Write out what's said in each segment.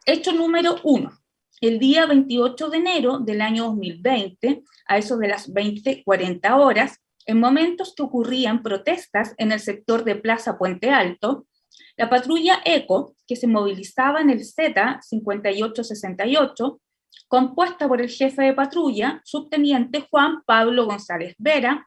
Hecho número 1. El día 28 de enero del año 2020, a eso de las 20:40 horas, en momentos que ocurrían protestas en el sector de Plaza Puente Alto, la patrulla ECO, que se movilizaba en el Z5868, compuesta por el jefe de patrulla, subteniente Juan Pablo González Vera,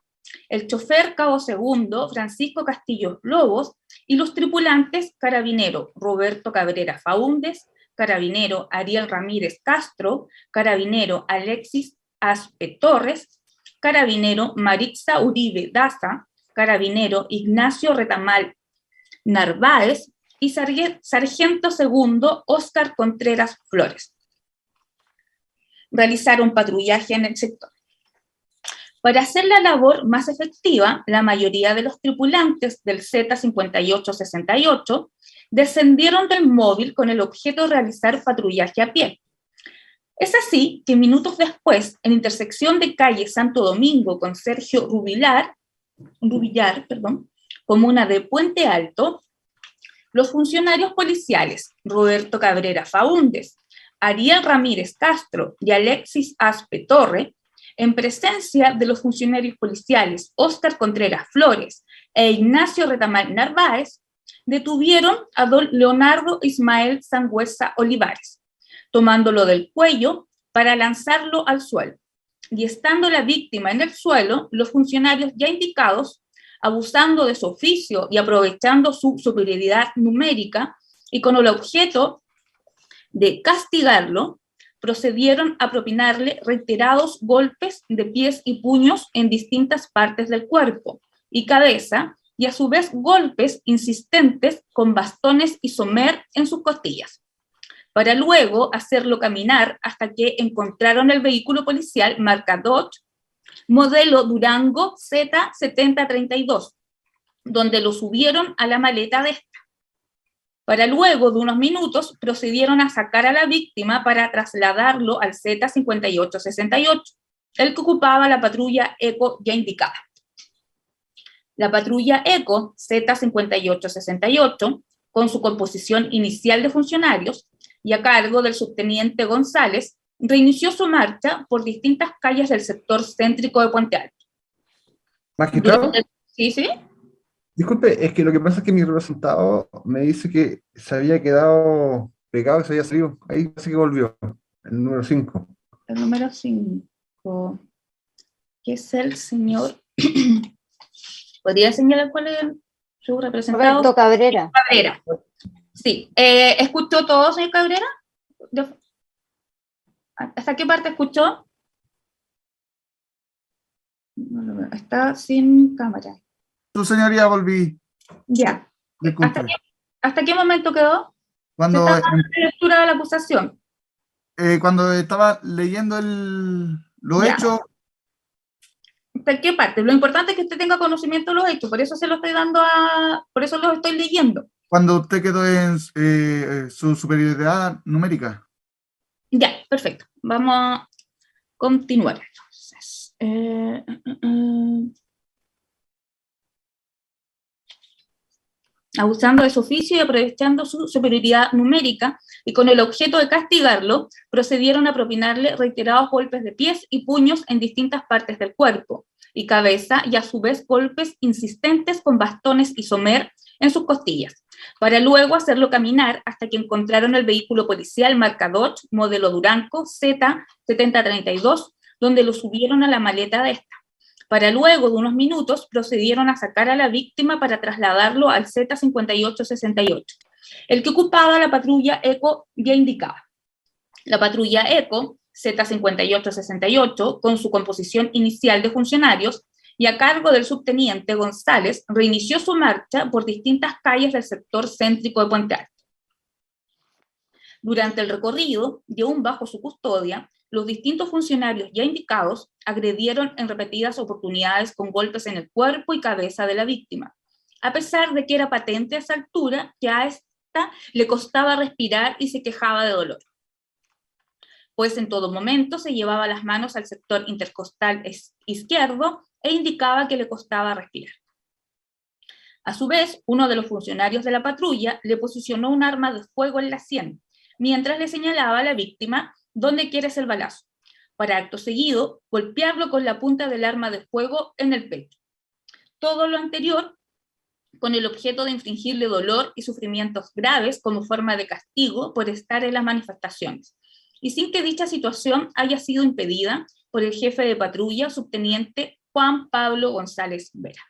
el chofer cabo segundo Francisco Castillo Lobos y los tripulantes carabinero Roberto Cabrera Faúndez, carabinero Ariel Ramírez Castro, carabinero Alexis Aspe Torres, carabinero Maritza Uribe Daza, carabinero Ignacio Retamal Narváez y sargento segundo Óscar Contreras Flores. Realizaron patrullaje en el sector. Para hacer la labor más efectiva, la mayoría de los tripulantes del Z5868 descendieron del móvil con el objeto de realizar patrullaje a pie. Es así que minutos después, en intersección de calle Santo Domingo con Sergio Rubillar, comuna de Puente Alto, los funcionarios policiales Roberto Cabrera Faúndez, Ariel Ramírez Castro y Alexis Aspe Torre, en presencia de los funcionarios policiales Óscar Contreras Flores e Ignacio Retamal Narváez, detuvieron a don Leonardo Ismael Sangüesa Olivares, tomándolo del cuello para lanzarlo al suelo. Y estando la víctima en el suelo, los funcionarios ya indicados, abusando de su oficio y aprovechando su superioridad numérica y con el objeto de castigarlo, procedieron a propinarle reiterados golpes de pies y puños en distintas partes del cuerpo y cabeza, y a su vez golpes insistentes con bastones y somer en sus costillas, para luego hacerlo caminar hasta que encontraron el vehículo policial marca Dodge, modelo Durango Z7032, donde lo subieron a la maleta de esta. Para luego de unos minutos procedieron a sacar a la víctima para trasladarlo al Z5868, el que ocupaba la patrulla ECO ya indicada. La patrulla ECO Z5868, con su composición inicial de funcionarios y a cargo del subteniente González, reinició su marcha por distintas calles del sector céntrico de Puente Alto. Magistrado, ¿Sí? disculpe, es que lo que pasa es que mi representado me dice que se había quedado pegado, que se había salido. Ahí parece que volvió, el número 5. El número 5, que es el señor... ¿Podría señalar cuál es su representado? Roberto Cabrera. Cabrera. Sí. ¿Escuchó todo, señor Cabrera? ¿Hasta qué parte escuchó? Está sin cámara. Su señoría, volví. Ya. ¿Hasta qué momento quedó? Cuando, ¿Se está dando la lectura de la acusación? cuando estaba leyendo los hechos. ¿Hasta qué parte? Lo importante es que usted tenga conocimiento de los hechos, por eso se lo estoy dando por eso los estoy leyendo. Cuando usted quedó en su superioridad numérica. Ya, perfecto. Vamos a continuar. Entonces, abusando de su oficio y aprovechando su superioridad numérica, y con el objeto de castigarlo, procedieron a propinarle reiterados golpes de pies y puños en distintas partes del cuerpo y cabeza, y a su vez golpes insistentes con bastones y somer en sus costillas, para luego hacerlo caminar hasta que encontraron el vehículo policial marca Dodge, modelo Durango Z7032, donde lo subieron a la maleta de esta. Para luego de unos minutos procedieron a sacar a la víctima para trasladarlo al Z5868, el que ocupaba la patrulla ECO ya indicada. La patrulla ECO Z5868, con su composición inicial de funcionarios y a cargo del subteniente González, reinició su marcha por distintas calles del sector céntrico de Puente Alto. Durante el recorrido, y aún bajo su custodia, los distintos funcionarios ya indicados agredieron en repetidas oportunidades con golpes en el cuerpo y cabeza de la víctima, a pesar de que era patente a esa altura que a esta le costaba respirar y se quejaba de dolor, pues en todo momento se llevaba las manos al sector intercostal izquierdo e indicaba que le costaba respirar. A su vez, uno de los funcionarios de la patrulla le posicionó un arma de fuego en la sien, mientras le señalaba a la víctima dónde quieres el balazo, para acto seguido golpearlo con la punta del arma de fuego en el pecho. Todo lo anterior con el objeto de infligirle dolor y sufrimientos graves como forma de castigo por estar en las manifestaciones, y sin que dicha situación haya sido impedida por el jefe de patrulla, subteniente Juan Pablo González Vera.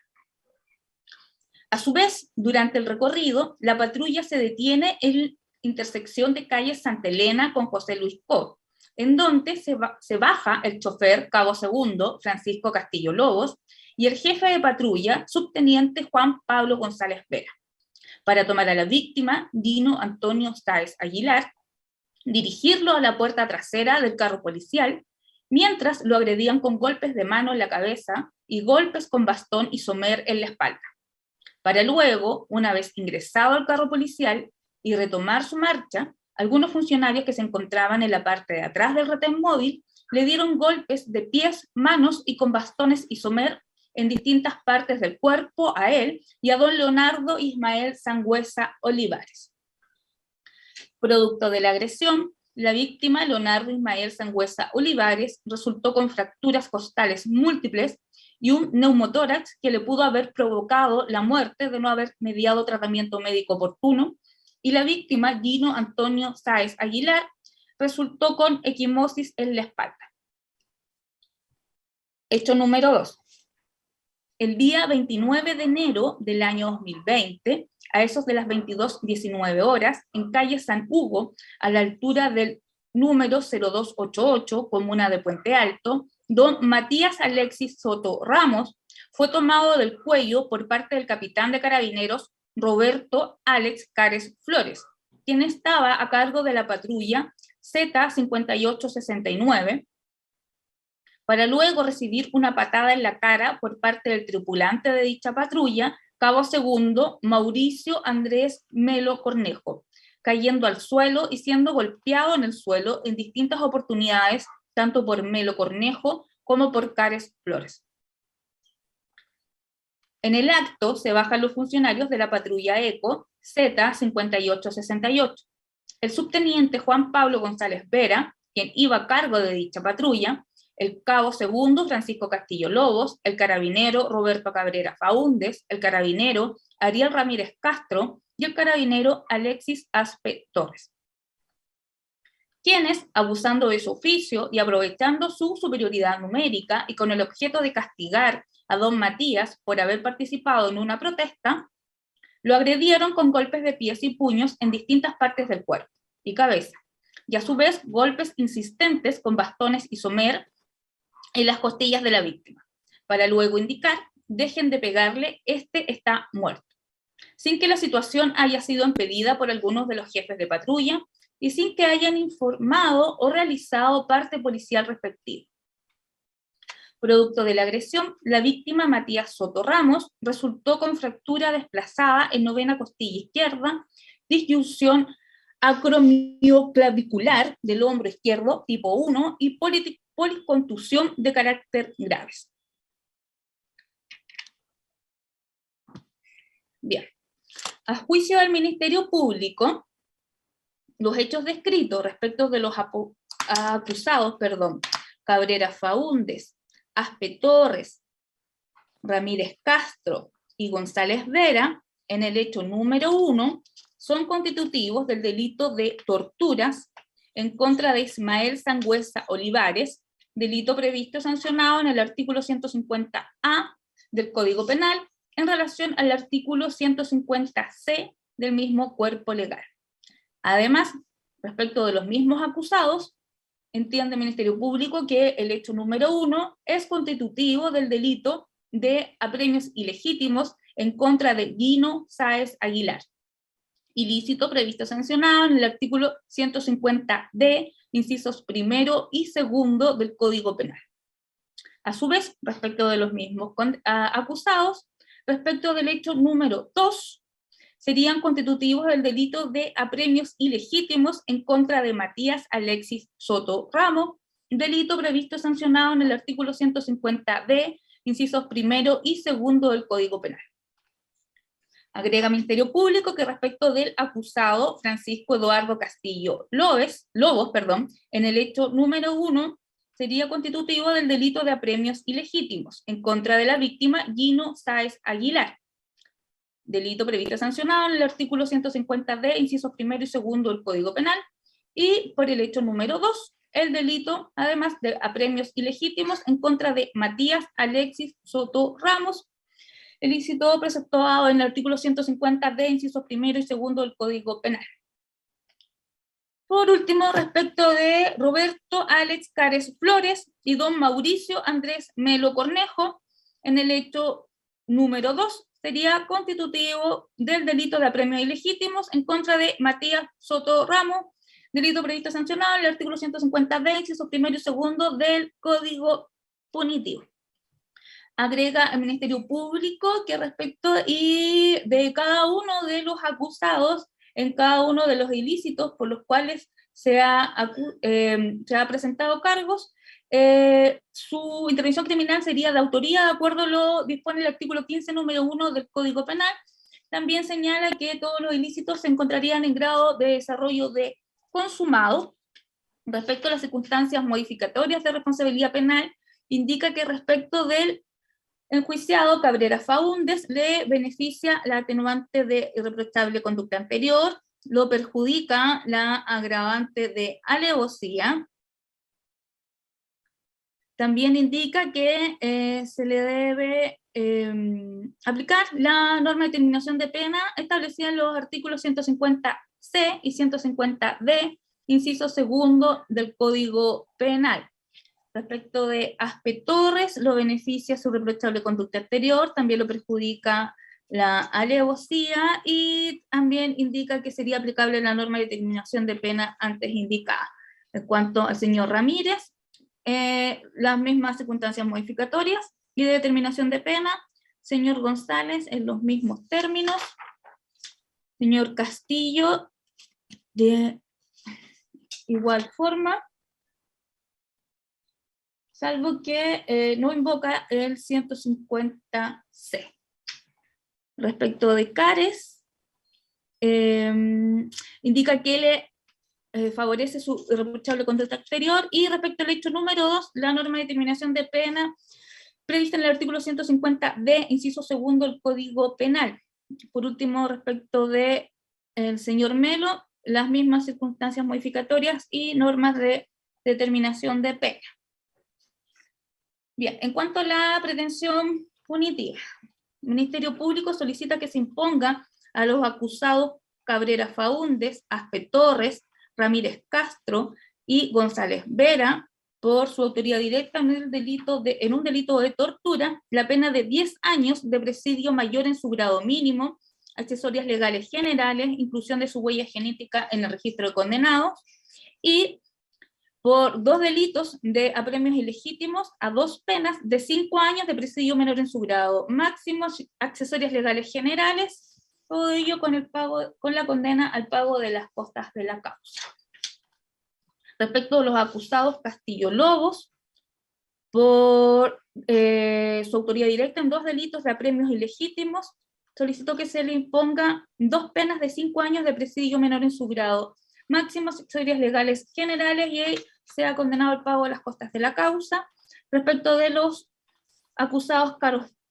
A su vez, durante el recorrido, la patrulla se detiene en la intersección de calle Santa Elena con José Luis Cot, en donde se baja el chofer Cabo Segundo, Francisco Castillo Lobos, y el jefe de patrulla, subteniente Juan Pablo González Vera, para tomar a la víctima, Dino Antonio Sáez Aguilar, dirigirlo a la puerta trasera del carro policial, mientras lo agredían con golpes de mano en la cabeza y golpes con bastón y somer en la espalda, para luego, una vez ingresado al carro policial y retomar su marcha, algunos funcionarios que se encontraban en la parte de atrás del retén móvil le dieron golpes de pies, manos y con bastones y somer en distintas partes del cuerpo a él y a don Leonardo Ismael Sangüesa Olivares. Producto de la agresión, la víctima, Leonardo Ismael Sangüesa Olivares, resultó con fracturas costales múltiples y un neumotórax que le pudo haber provocado la muerte de no haber mediado tratamiento médico oportuno, y la víctima, Dino Antonio Sáez Aguilar, resultó con equimosis en la espalda. Hecho número 2. El día 29 de enero del año 2020, a esos de las 22:19 horas, en calle San Hugo, a la altura del número 0288, comuna de Puente Alto, don Matías Alexis Soto Ramos fue tomado del cuello por parte del capitán de carabineros Roberto Alex Cares Flores, quien estaba a cargo de la patrulla Z5869, para luego recibir una patada en la cara por parte del tripulante de dicha patrulla, Cabo Segundo Mauricio Andrés Melo Cornejo, cayendo al suelo y siendo golpeado en el suelo en distintas oportunidades, tanto por Melo Cornejo como por Cares Flores. En el acto se bajan los funcionarios de la patrulla ECO Z5868. El subteniente Juan Pablo González Vera, quien iba a cargo de dicha patrulla, el cabo segundo Francisco Castillo Lobos, el carabinero Roberto Cabrera Faúndez, el carabinero Ariel Ramírez Castro y el carabinero Alexis Aspe Torres, quienes, abusando de su oficio y aprovechando su superioridad numérica y con el objeto de castigar a don Matías por haber participado en una protesta, lo agredieron con golpes de pies y puños en distintas partes del cuerpo y cabeza, y a su vez golpes insistentes con bastones y somer en las costillas de la víctima, para luego indicar: dejen de pegarle, este está muerto, sin que la situación haya sido impedida por algunos de los jefes de patrulla y sin que hayan informado o realizado parte policial respectiva. Producto de la agresión, la víctima, Matías Soto Ramos, resultó con fractura desplazada en novena costilla izquierda, disyunción acromioclavicular del hombro izquierdo tipo 1 y policontusión de carácter graves. Bien, a juicio del Ministerio Público, los hechos descritos respecto de los acusados, Cabrera Faúndez, Aspe Torres, Ramírez Castro y González Vera, en el hecho número 1, son constitutivos del delito de torturas en contra de Ismael Sangüesa Olivares, delito previsto y sancionado en el artículo 150A del Código Penal en relación al artículo 150C del mismo cuerpo legal. Además, respecto de los mismos acusados, entiende el Ministerio Público que el hecho número 1 es constitutivo del delito de apremios ilegítimos en contra de Dino Sáez Aguilar, ilícito previsto sancionado en el artículo 150D, incisos primero y segundo del Código Penal. A su vez, respecto de los mismos acusados, respecto del hecho número 2, serían constitutivos del delito de apremios ilegítimos en contra de Matías Alexis Soto Ramos, delito previsto sancionado en el artículo 150D, incisos primero y segundo del Código Penal. Agrega Ministerio Público que respecto del acusado Francisco Eduardo Castillo Lobos, en el hecho número 1, sería constitutivo del delito de apremios ilegítimos en contra de la víctima Gino Sáez Aguilar. Delito previsto y sancionado en el artículo 150d, incisos primero y segundo del Código Penal. Y por el hecho número 2, el delito, además de apremios ilegítimos, en contra de Matías Alexis Soto Ramos, ilícito preceptuado en el artículo 150d, incisos primero y segundo del Código Penal. Por último, respecto de Roberto Alex Cares Flores y don Mauricio Andrés Melo Cornejo, en el hecho número 2, sería constitutivo del delito de apremios ilegítimos en contra de Matías Soto Ramos, delito previsto y sancionado en el artículo 150d, incisos primero y segundo del Código Punitivo. Agrega el Ministerio Público que respecto y de cada uno de los acusados en cada uno de los ilícitos por los cuales se ha presentado cargos, su intervención criminal sería de autoría, de acuerdo a lo dispone el artículo 15, número 1 del Código Penal. También señala que todos los ilícitos se encontrarían en grado de desarrollo de consumado. Respecto a las circunstancias modificatorias de responsabilidad penal, indica que respecto del enjuiciado Cabrera Faúndez le beneficia la atenuante de irreprochable conducta anterior, lo perjudica la agravante de alevosía. También indica que se le debe aplicar la norma de terminación de pena establecida en los artículos 150C y 150D, inciso segundo del Código Penal. Respecto de Aspe Torres, lo beneficia su reprochable conducta anterior, también lo perjudica la alevosía y también indica que sería aplicable la norma de determinación de pena antes indicada. En cuanto al señor Ramírez, las mismas circunstancias modificatorias y de determinación de pena. Señor González, en los mismos términos. Señor Castillo, de igual forma, salvo que no invoca el 150C. Respecto de Cares, indica que le favorece su irreprochable conducta exterior, y respecto al hecho número 2, la norma de determinación de pena prevista en el artículo 150D, inciso segundo del Código Penal. Por último, respecto de el señor Melo, las mismas circunstancias modificatorias y normas de determinación de pena. Bien, en cuanto a la pretensión punitiva, el Ministerio Público solicita que se imponga a los acusados Cabrera Faúndez, Aspe Torres, Ramírez Castro y González Vera, por su autoría directa en un delito de tortura, la pena de 10 años de presidio mayor en su grado mínimo, accesorias legales generales, inclusión de su huella genética en el registro de condenados, y por 2 delitos de apremios ilegítimos a 2 penas de 5 años de presidio menor en su grado máximo, accesorias legales generales, todo ello con la condena al pago de las costas de la causa. Respecto a los acusados Castillo Lobos, por su autoría directa en 2 delitos de apremios ilegítimos, solicitó que se le imponga 2 penas de 5 años de presidio menor en su grado máximo, accesorias legales generales, y sea condenado al pago de las costas de la causa. Respecto de los acusados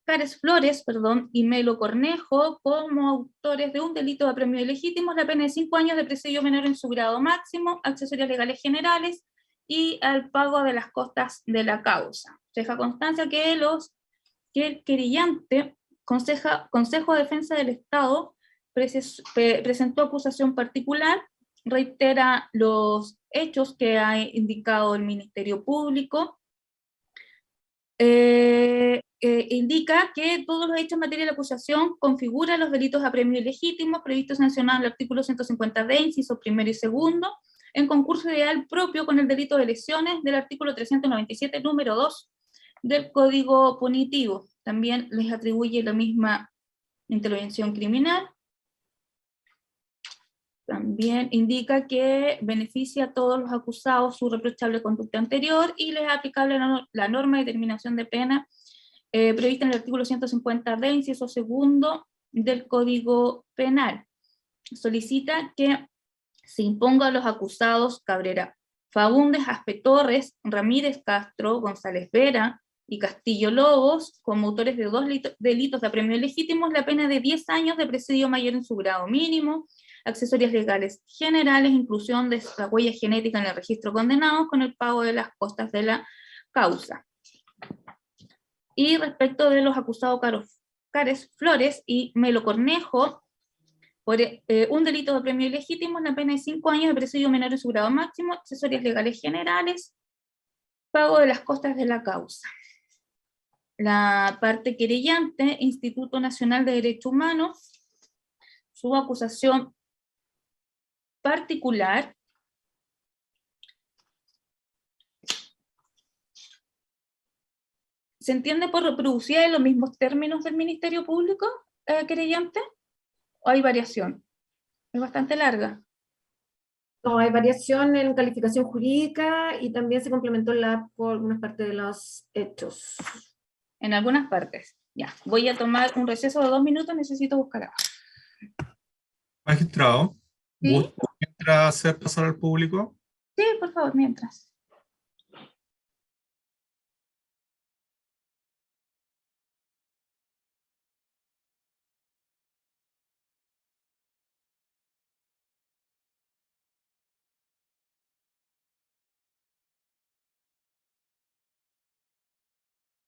Cares Flores y Melo Cornejo, como autores de un delito de apremio ilegítimo, la pena de 5 años de presidio menor en su grado máximo, accesorias legales generales y al pago de las costas de la causa. Deja constancia que el querellante, Consejo de Defensa del Estado, presentó acusación particular, reitera los hechos que ha indicado el Ministerio Público, indica que todos los hechos en materia de acusación configuran los delitos de apremio ilegítimo previstos y sancionados en el artículo 150D, inciso primero y segundo, en concurso ideal propio con el delito de lesiones del artículo 397, número 2 del Código Punitivo. También les atribuye la misma intervención criminal. También indica que beneficia a todos los acusados su reprochable conducta anterior y les es aplicable la norma de determinación de pena prevista en el artículo 150D, inciso segundo del Código Penal. Solicita que se imponga a los acusados Cabrera Faúndez, Aspe Torres, Ramírez Castro, González Vera y Castillo Lobos, como autores de 2 delitos de apremio legítimo, la pena de 10 años de presidio mayor en su grado mínimo, accesorias legales generales, inclusión de la huella genética en el registro condenados con el pago de las costas de la causa. Y respecto de los acusados Cares Flores y Melo Cornejo, por un delito de apremio ilegítimo, la pena de 5 años de presidio menor en su grado máximo, accesorias legales generales, pago de las costas de la causa. La parte querellante, Instituto Nacional de Derechos Humanos, su acusación particular ¿se entiende por reproducida en los mismos términos del Ministerio Público, querellante? ¿O hay variación? Es bastante larga. No, hay variación en calificación jurídica y también se complementó por algunas partes de los hechos. En algunas partes. Ya, voy a tomar un receso de 2 minutos, necesito buscar agua. Magistrado, ¿Sí? ¿gusta mientras hacer pasar al público? Sí, por favor, mientras.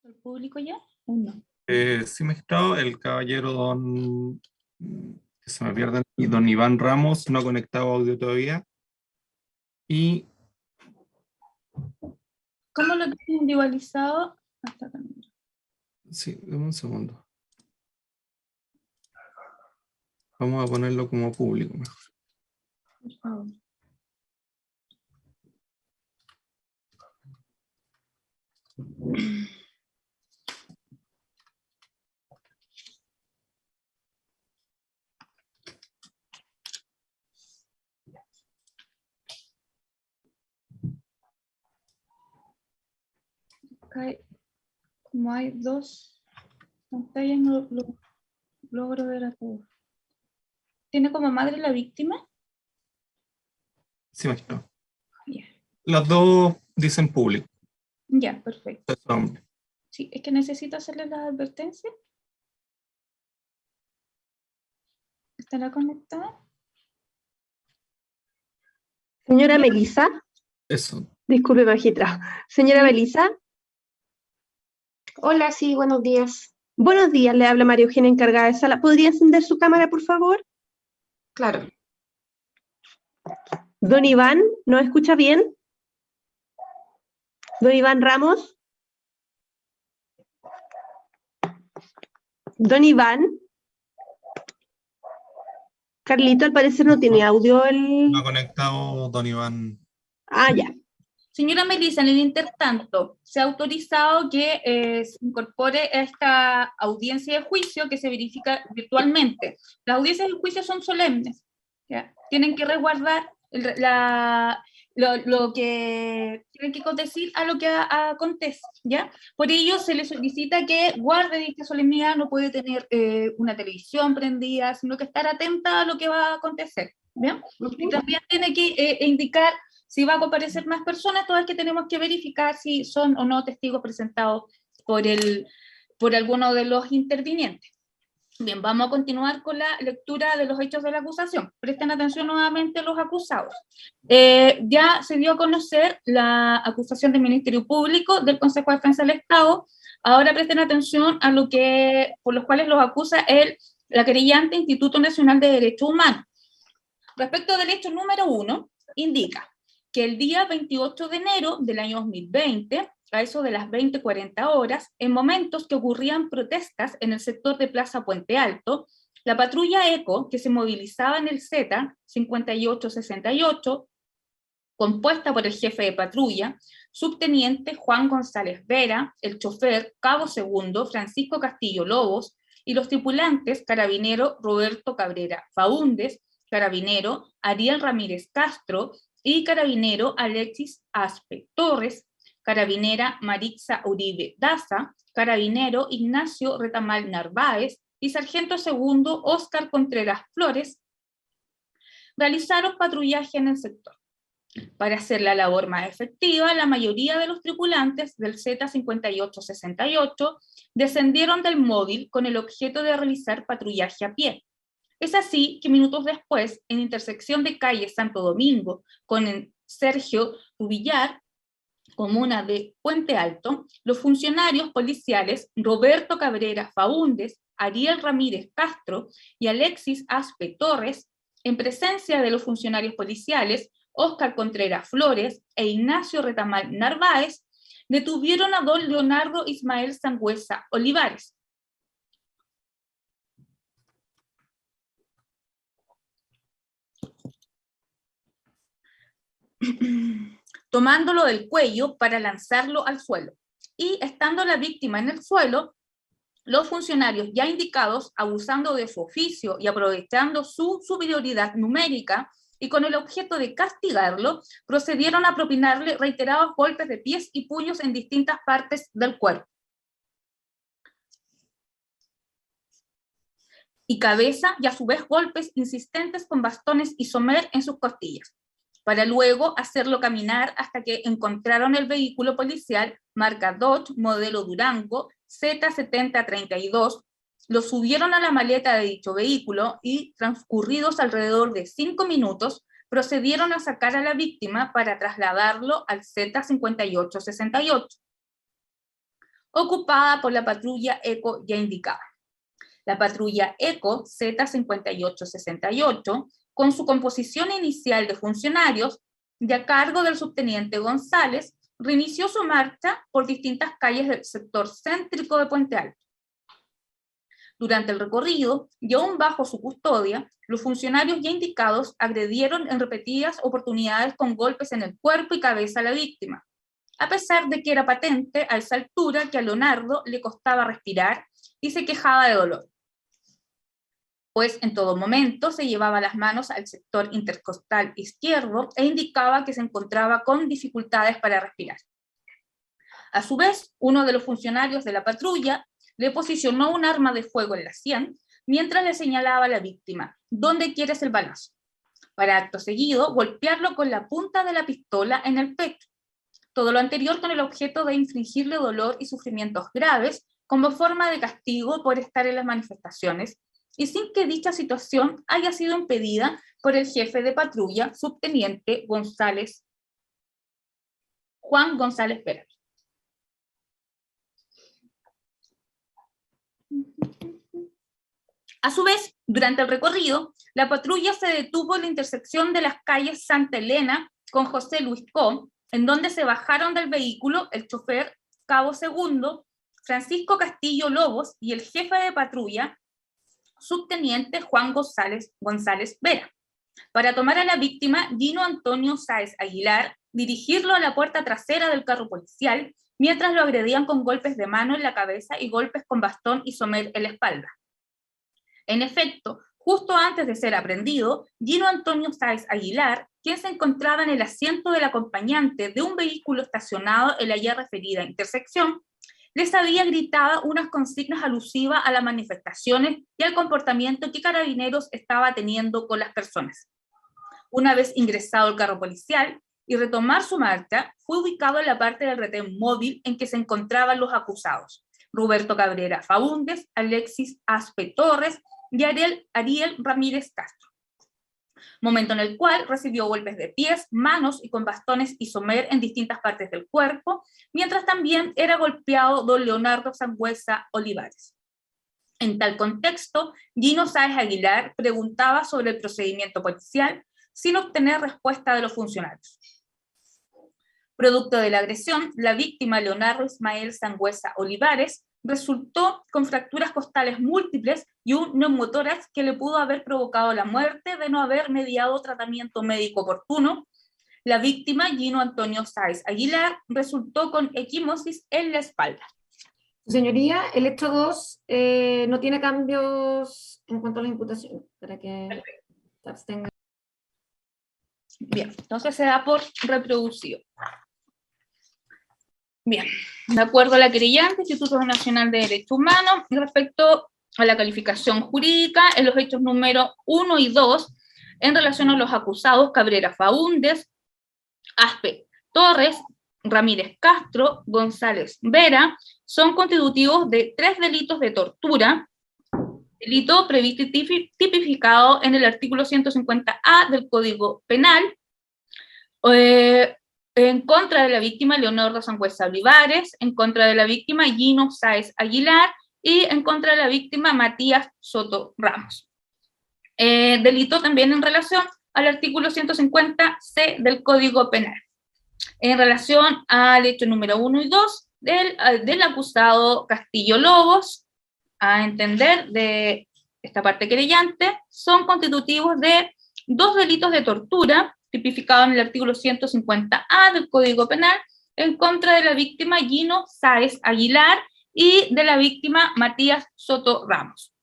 ¿El público ya? ¿O no? Sí, magistrado, el caballero que se me pierde, y don Iván Ramos, no ha conectado audio todavía. Y ¿Cómo lo tienen individualizado? Hasta también. sí, dame un segundo. Vamos a ponerlo como público mejor. Por favor. Okay. Como hay 2 pantallas, no lo logro ver a todos. ¿Tiene como madre la víctima? Sí, magistrado. Ya, Las dos dicen público. ya, perfecto. Es hombre. Sí, es que necesito hacerle la advertencia. ¿Estará conectada? Señora Melisa, Eso. disculpe, magistrado. Señora Melisa, Hola, sí, buenos días. buenos días, le habla María Eugenia, encargada de sala. ¿Podría encender su cámara, por favor? Claro, Don Iván, ¿nos escucha bien? Don Iván Ramos. Don Iván. Carlito, al parecer no tiene audio el... No ha conectado don Iván. Ah, ya. Señora Melisa, en el intertanto, se ha autorizado que se incorpore a esta audiencia de juicio que se verifica virtualmente. Las audiencias de juicio son solemnes, ¿ya? Tienen que resguardar lo que tienen que decir a lo que acontece, ¿ya? Por ello se le solicita que guarde dicha solemnidad, no puede tener una televisión prendida, sino que estar atenta a lo que va a acontecer, ¿bien? Y también tiene que indicar si va a comparecer más personas, todas que tenemos que verificar si son o no testigos presentados por alguno de los intervinientes. Bien, vamos a continuar con la lectura de los hechos de la acusación. Presten atención nuevamente los acusados. Ya se dio a conocer la acusación del Ministerio Público, del Consejo de Defensa del Estado. Ahora presten atención a por los cuales los acusa la querellante Instituto Nacional de Derechos Humanos. Respecto del hecho número 1, indica que el día 28 de enero del año 2020, a eso de las 20:40 horas, en momentos que ocurrían protestas en el sector de Plaza Puente Alto, la patrulla ECO, que se movilizaba en el Z 5868, compuesta por el jefe de patrulla, subteniente Juan González Vera, el chofer Cabo Segundo Francisco Castillo Lobos, y los tripulantes carabinero Roberto Cabrera Faúndez, carabinero Ariel Ramírez Castro y carabinero Alexis Aspe Torres, carabinera Marixa Uribe Daza, carabinero Ignacio Retamal Narváez y sargento segundo Óscar Contreras Flores realizaron patrullaje en el sector. Para hacer la labor más efectiva, la mayoría de los tripulantes del Z-5868 descendieron del móvil con el objeto de realizar patrullaje a pie. Es así que minutos después, en intersección de calle Santo Domingo con el Sergio Rubillar, comuna de Puente Alto, los funcionarios policiales Roberto Cabrera Faúndez, Ariel Ramírez Castro y Alexis Aspe Torres, en presencia de los funcionarios policiales Óscar Contreras Flores e Ignacio Retamal Narváez, detuvieron a don Leonardo Ismael Sangüesa Olivares. Tomándolo del cuello para lanzarlo al suelo. Y estando la víctima en el suelo, los funcionarios ya indicados, abusando de su oficio y aprovechando su superioridad numérica, y con el objeto de castigarlo, procedieron a propinarle reiterados golpes de pies y puños en distintas partes del cuerpo y cabeza, y a su vez golpes insistentes con bastones y somer en sus costillas, para luego hacerlo caminar hasta que encontraron el vehículo policial marca Dodge, modelo Durango, Z7032, lo subieron a la maleta de dicho vehículo y, transcurridos alrededor de 5 minutos, procedieron a sacar a la víctima para trasladarlo al Z5868, ocupada por la patrulla ECO ya indicada. La patrulla ECO Z5868, con su composición inicial de funcionarios, y a cargo del subteniente González, reinició su marcha por distintas calles del sector céntrico de Puente Alto. Durante el recorrido, y aún bajo su custodia, los funcionarios ya indicados agredieron en repetidas oportunidades con golpes en el cuerpo y cabeza a la víctima, a pesar de que era patente a esa altura que a Leonardo le costaba respirar y se quejaba de dolor, pues en todo momento se llevaba las manos al sector intercostal izquierdo e indicaba que se encontraba con dificultades para respirar. A su vez, uno de los funcionarios de la patrulla le posicionó un arma de fuego en la sien mientras le señalaba a la víctima: ¿dónde quieres el balazo?, para acto seguido golpearlo con la punta de la pistola en el pecho. Todo lo anterior con el objeto de infligirle dolor y sufrimientos graves como forma de castigo por estar en las manifestaciones, y sin que dicha situación haya sido impedida por el jefe de patrulla, subteniente Juan González Pérez. A su vez, durante el recorrido, la patrulla se detuvo en la intersección de las calles Santa Elena con José Luis Co, en donde se bajaron del vehículo el chofer Cabo Segundo, Francisco Castillo Lobos, y el jefe de patrulla, subteniente Juan González Vera, para tomar a la víctima Gino Antonio Sáez Aguilar, dirigirlo a la puerta trasera del carro policial, mientras lo agredían con golpes de mano en la cabeza y golpes con bastón y somer en la espalda. En efecto, justo antes de ser aprehendido, Gino Antonio Sáez Aguilar, quien se encontraba en el asiento del acompañante de un vehículo estacionado en la ya referida intersección, les había gritado unas consignas alusivas a las manifestaciones y al comportamiento que Carabineros estaba teniendo con las personas. Una vez ingresado el carro policial y retomar su marcha, fue ubicado en la parte del retén móvil en que se encontraban los acusados: Roberto Cabrera Faúndez, Alexis Aspe Torres y Ariel Ramírez Castro. Momento en el cual recibió golpes de pies, manos y con bastones y somer en distintas partes del cuerpo, mientras también era golpeado don Leonardo Sangüesa Olivares. En tal contexto, Gino Sáez Aguilar preguntaba sobre el procedimiento policial sin obtener respuesta de los funcionarios. Producto de la agresión, la víctima Leonardo Ismael Sangüesa Olivares resultó con fracturas costales múltiples y un neumotórax que le pudo haber provocado la muerte de no haber mediado tratamiento médico oportuno. La víctima, Gino Antonio Sáez Aguilar, resultó con equimosis en la espalda. Señoría, el hecho 2 no tiene cambios en cuanto a la imputación, para que se abstenga. Bien, entonces se da por reproducido. Bien, de acuerdo a la querellante, Instituto Nacional de Derechos Humanos, respecto a la calificación jurídica en los hechos número 1 y 2 en relación a los acusados Cabrera Faúndez, Aspe Torres, Ramírez Castro, González Vera, son constitutivos de 3 delitos de tortura, delito previsto y tipificado en el artículo 150A del Código Penal, en contra de la víctima Leonardo Sangüesa Olivares, en contra de la víctima Gino Sáez Aguilar y en contra de la víctima Matías Soto Ramos. Delito también en relación al artículo 150C del Código Penal. En relación al hecho número 1 y 2 del acusado Castillo Lobos, a entender de esta parte querellante, son constitutivos de 2 delitos de tortura, tipificados en el artículo 150A del Código Penal, en contra de la víctima Gino Sáez Aguilar y de la víctima Matías Soto Ramos.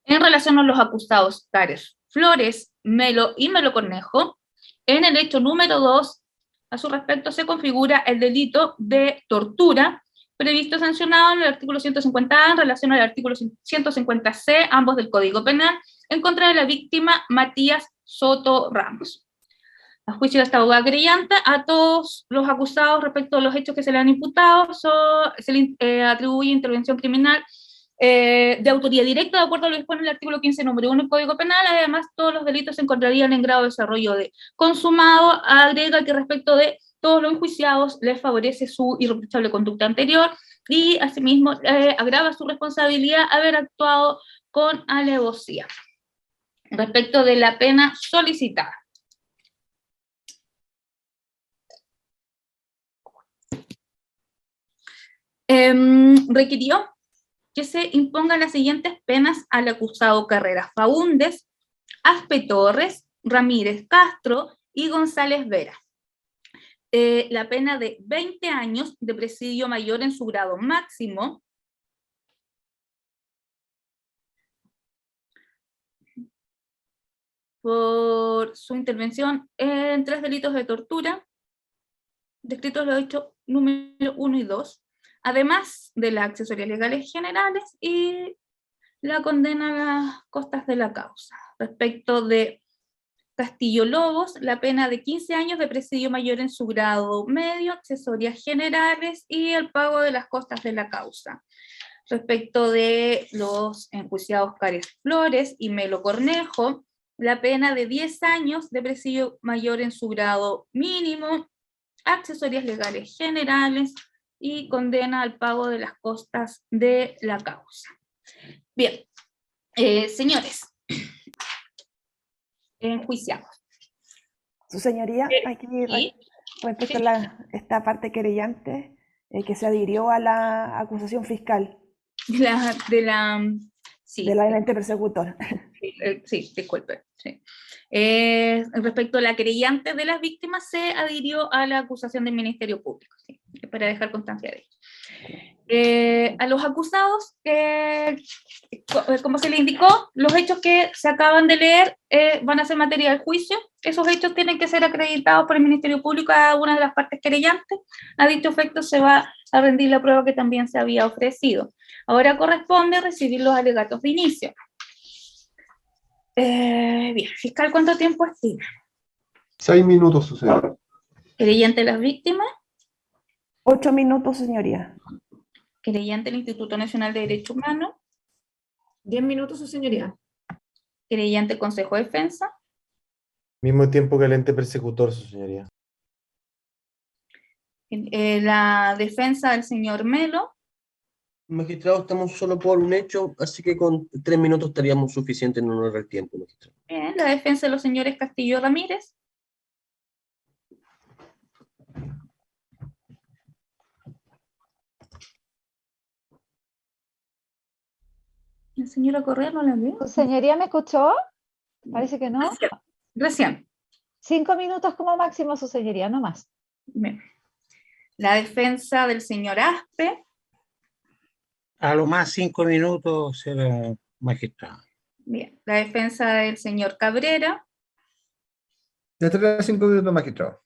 En relación a los acusados Tares Flores, Melo y Melo Cornejo, en el hecho número 2, a su respecto se configura el delito de tortura, previsto y sancionado en el artículo 150A en relación al artículo 150C, ambos del Código Penal, en contra de la víctima Matías Soto Ramos. A juicio de esta abogada querellante, a todos los acusados respecto a los hechos que se le han imputado, se le atribuye intervención criminal de autoría directa, de acuerdo a lo que dispone el artículo 15, número 1 del Código Penal. Además, todos los delitos se encontrarían en grado de desarrollo de consumado. Agrega que respecto de todos los enjuiciados les favorece su irreprochable conducta anterior y, asimismo, agrava su responsabilidad haber actuado con alevosía. Respecto de la pena solicitada. Requirió que se impongan las siguientes penas al acusado Carrera Faúndez, Aspe Torres, Ramírez Castro y González Vera. La pena de 20 años de presidio mayor en su grado máximo, por su intervención en 3 delitos de tortura, descritos en los hechos número 1 y 2, además de las accesorias legales generales y la condena a las costas de la causa. Respecto de Castillo Lobos, la pena de 15 años de presidio mayor en su grado medio, accesorias generales y el pago de las costas de la causa. Respecto de los enjuiciados Cares Flores y Melo Cornejo, la pena de 10 años de presidio mayor en su grado mínimo, accesorias legales generales y condena al pago de las costas de la causa. Bien, señores, enjuiciados. Su señoría, aquí ¿Sí? respecto a esta parte querellante que se adhirió a la acusación fiscal Sí, de la ente persecutor. sí, disculpe. Sí. Respecto a la querellante de las víctimas, se adhirió a la acusación del Ministerio Público, sí, para dejar constancia de ello. A los acusados, como se le indicó, los hechos que se acaban de leer van a ser materia del juicio. Esos hechos tienen que ser acreditados por el Ministerio Público a una de las partes querellantes. A dicho efecto se va a rendir la prueba que también se había ofrecido. Ahora corresponde recibir los alegatos de inicio. Bien, fiscal, ¿cuánto tiempo estima? 6 minutos, su señoría. Querellante las víctimas. 8 minutos, señoría. Querellante el Instituto Nacional de Derechos Humanos. 10 minutos, su señoría. Querellante Consejo de Defensa. Mismo tiempo que el ente persecutor, su señoría. La defensa del señor Melo. Magistrado, estamos solo por un hecho, así que con 3 minutos estaríamos suficientes, no nos ahorrar tiempo, magistrado. Bien, la defensa de los señores Castillo Ramírez. La señora Correa no la veo. ¿Su señoría me escuchó? Parece que no. Recién. 5 minutos como máximo, su señoría, no más. Bien. La defensa del señor Aspe. A lo más 5 minutos, será magistrado. Bien. La defensa del señor Cabrera. De 3 a 5 minutos, magistrado.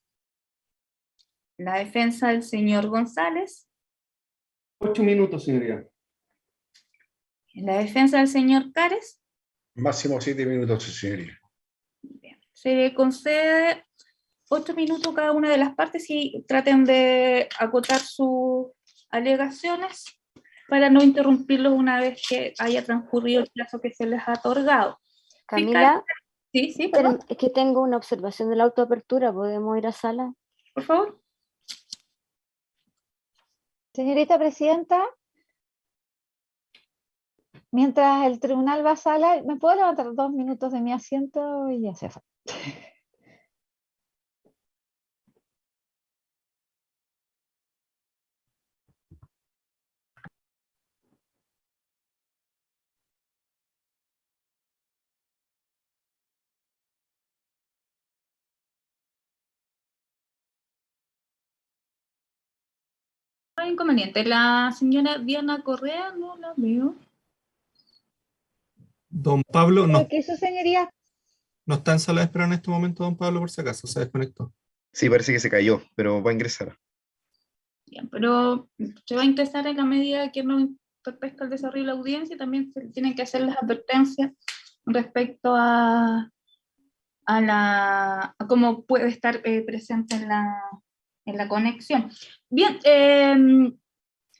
La defensa del señor González. 8 minutos, señoría. En la defensa del señor Cares, Máximo 7 minutos, su señoría. se le concede 8 minutos cada una de las partes y traten de acotar sus alegaciones para no interrumpirlos una vez que haya transcurrido el plazo que se les ha otorgado. Camila, Sí, pero es que tengo una observación de la autoapertura. ¿Podemos ir a sala? por favor. Señorita presidenta, mientras el tribunal va a sala, ¿me puedo levantar 2 minutos de mi asiento y ya se fue? No hay inconveniente. La señora Diana Correa no la veo. Don Pablo no, ¿Qué hizo, señoría? no está en sala de espera en este momento, don Pablo, por si acaso, se desconectó. Sí, parece que se cayó, pero va a ingresar. Bien, pero se va a ingresar en la medida que no interpesta el desarrollo de la audiencia y también se tienen que hacer las advertencias respecto a cómo puede estar presente en la conexión. Bien,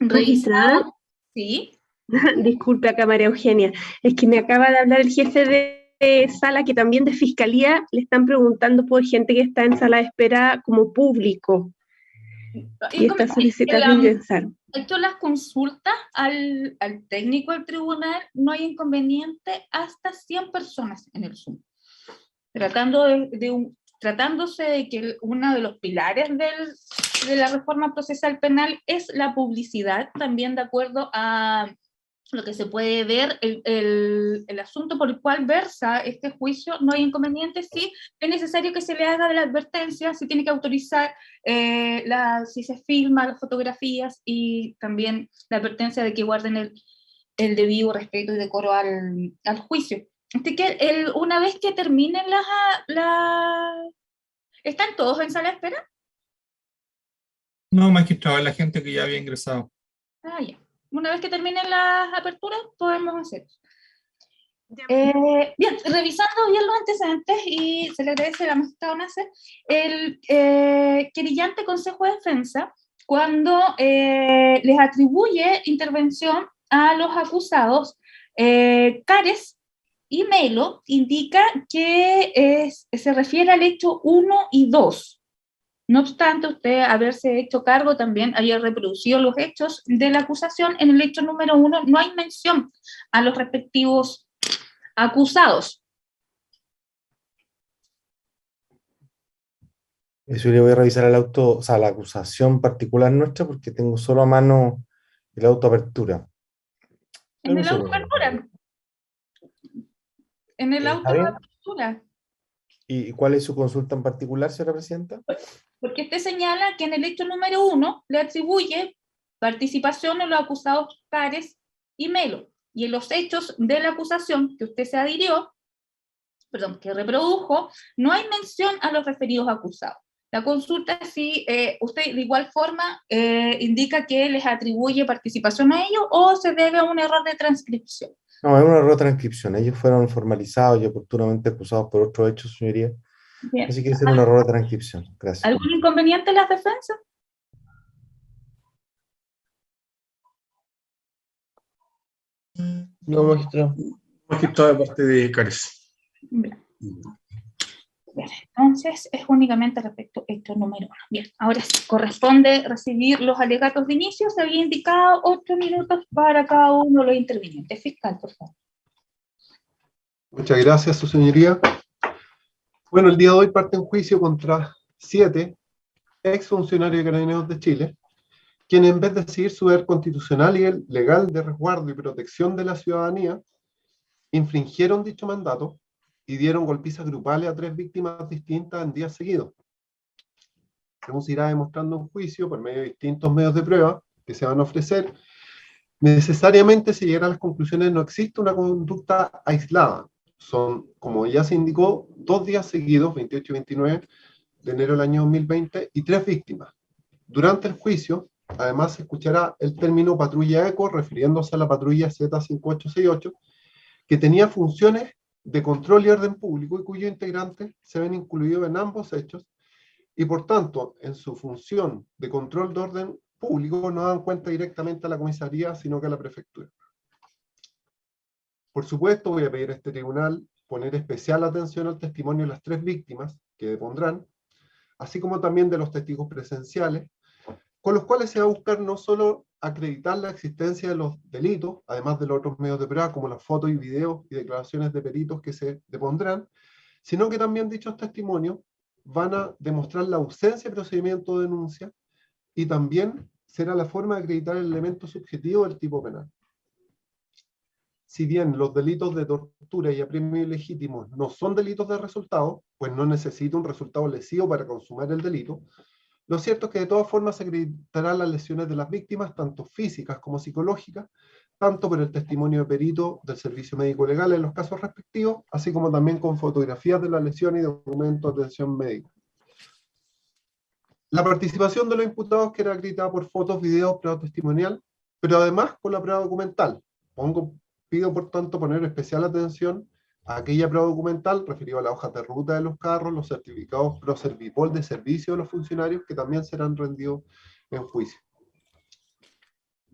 Magistrada. revisado. Sí. Disculpe acá, María Eugenia. Es que me acaba de hablar el jefe de sala que también de fiscalía le están preguntando por gente que está en sala de espera como público. Y está solicitando ingresar. Hecho las consultas al técnico del tribunal, no hay inconveniente hasta 100 personas en el Zoom. Tratándose de que uno de los pilares de la reforma procesal penal es la publicidad, también de acuerdo a lo que se puede ver, el asunto por el cual versa este juicio, no hay inconveniente si es necesario que se le haga de la advertencia, si tiene que autorizar, si se filma las fotografías y también la advertencia de que guarden el debido respeto y decoro al juicio. Así que una vez que terminen ¿están todos en sala de espera? No, magistrado, es la gente que ya había ingresado. Ah, ya. Una vez que terminen las aperturas, podemos hacer. Bien, revisando bien los antecedentes, y se le agradece a la magistrada Nace, el querellante Consejo de Defensa, cuando les atribuye intervención a los acusados, Cares y Melo, indica que se refiere al hecho 1 y 2. No obstante, usted haberse hecho cargo también, haya reproducido los hechos de la acusación, en el hecho número 1 no hay mención a los respectivos acusados. Eso yo voy a revisar el auto, o sea, la acusación particular nuestra, porque tengo solo a mano el autoapertura. En el auto de apertura. En el auto de apertura. ¿Y cuál es su consulta en particular, señora presidenta? Porque usted señala que en el hecho número 1 le atribuye participación en los acusados Cares y Melo. Y en los hechos de la acusación que usted se adhirió, que reprodujo, no hay mención a los referidos acusados. La consulta, si usted de igual forma indica que les atribuye participación a ellos o se debe a un error de transcripción. No, es un error de transcripción. Ellos fueron formalizados y oportunamente acusados por otros hechos, señoría. Bien. Así que es un error de transcripción. Gracias. ¿Algún inconveniente en las defensas? No, magistrado. Magistrado de parte de Cares. Bien. Bien, entonces es únicamente respecto a hecho número 1. Bien, ahora sí, corresponde recibir los alegatos de inicio. Se había indicado 8 minutos para cada uno de los intervinientes. Fiscal, por favor. Muchas gracias, su señoría. Bueno, el día de hoy parte en juicio contra 7 exfuncionarios de Carabineros de Chile, quienes en vez de seguir su deber constitucional y legal de resguardo y protección de la ciudadanía, infringieron dicho mandato y dieron golpizas grupales a 3 víctimas distintas en días seguidos. Según se irá demostrando en juicio por medio de distintos medios de prueba que se van a ofrecer, necesariamente se llegará a las conclusiones no existe una conducta aislada. Son, como ya se indicó, 2 días seguidos, 28 y 29 de enero del año 2020, y 3 víctimas. Durante el juicio, Además, se escuchará el término patrulla ECO, refiriéndose a la patrulla Z5868, que tenía funciones de control y orden público y cuyos integrantes se ven incluidos en ambos hechos, y por tanto, en su función de control de orden público, no dan cuenta directamente a la comisaría, sino que a la prefectura. Por supuesto, voy a pedir a este tribunal poner especial atención al testimonio de las 3 víctimas que depondrán, así como también de los testigos presenciales, con los cuales se va a buscar no solo acreditar la existencia de los delitos, además de los otros medios de prueba, como las fotos y videos y declaraciones de peritos que se depondrán, sino que también dichos testimonios van a demostrar la ausencia de procedimiento de denuncia y también será la forma de acreditar el elemento subjetivo del tipo penal. Si bien los delitos de tortura y apremio ilegítimo no son delitos de resultado, pues no necesita un resultado lesivo para consumar el delito, lo cierto es que de todas formas se acreditarán las lesiones de las víctimas, tanto físicas como psicológicas, tanto por el testimonio de perito del servicio médico legal en los casos respectivos, así como también con fotografías de la lesión y documentos de atención médica. La participación de los imputados queda acreditada por fotos, videos, prueba testimonial, pero además con la prueba documental. Pido, por tanto, poner especial atención a aquella prueba documental referida a las hojas de ruta de los carros, los certificados Proservipol de servicio de los funcionarios, que también serán rendidos en juicio.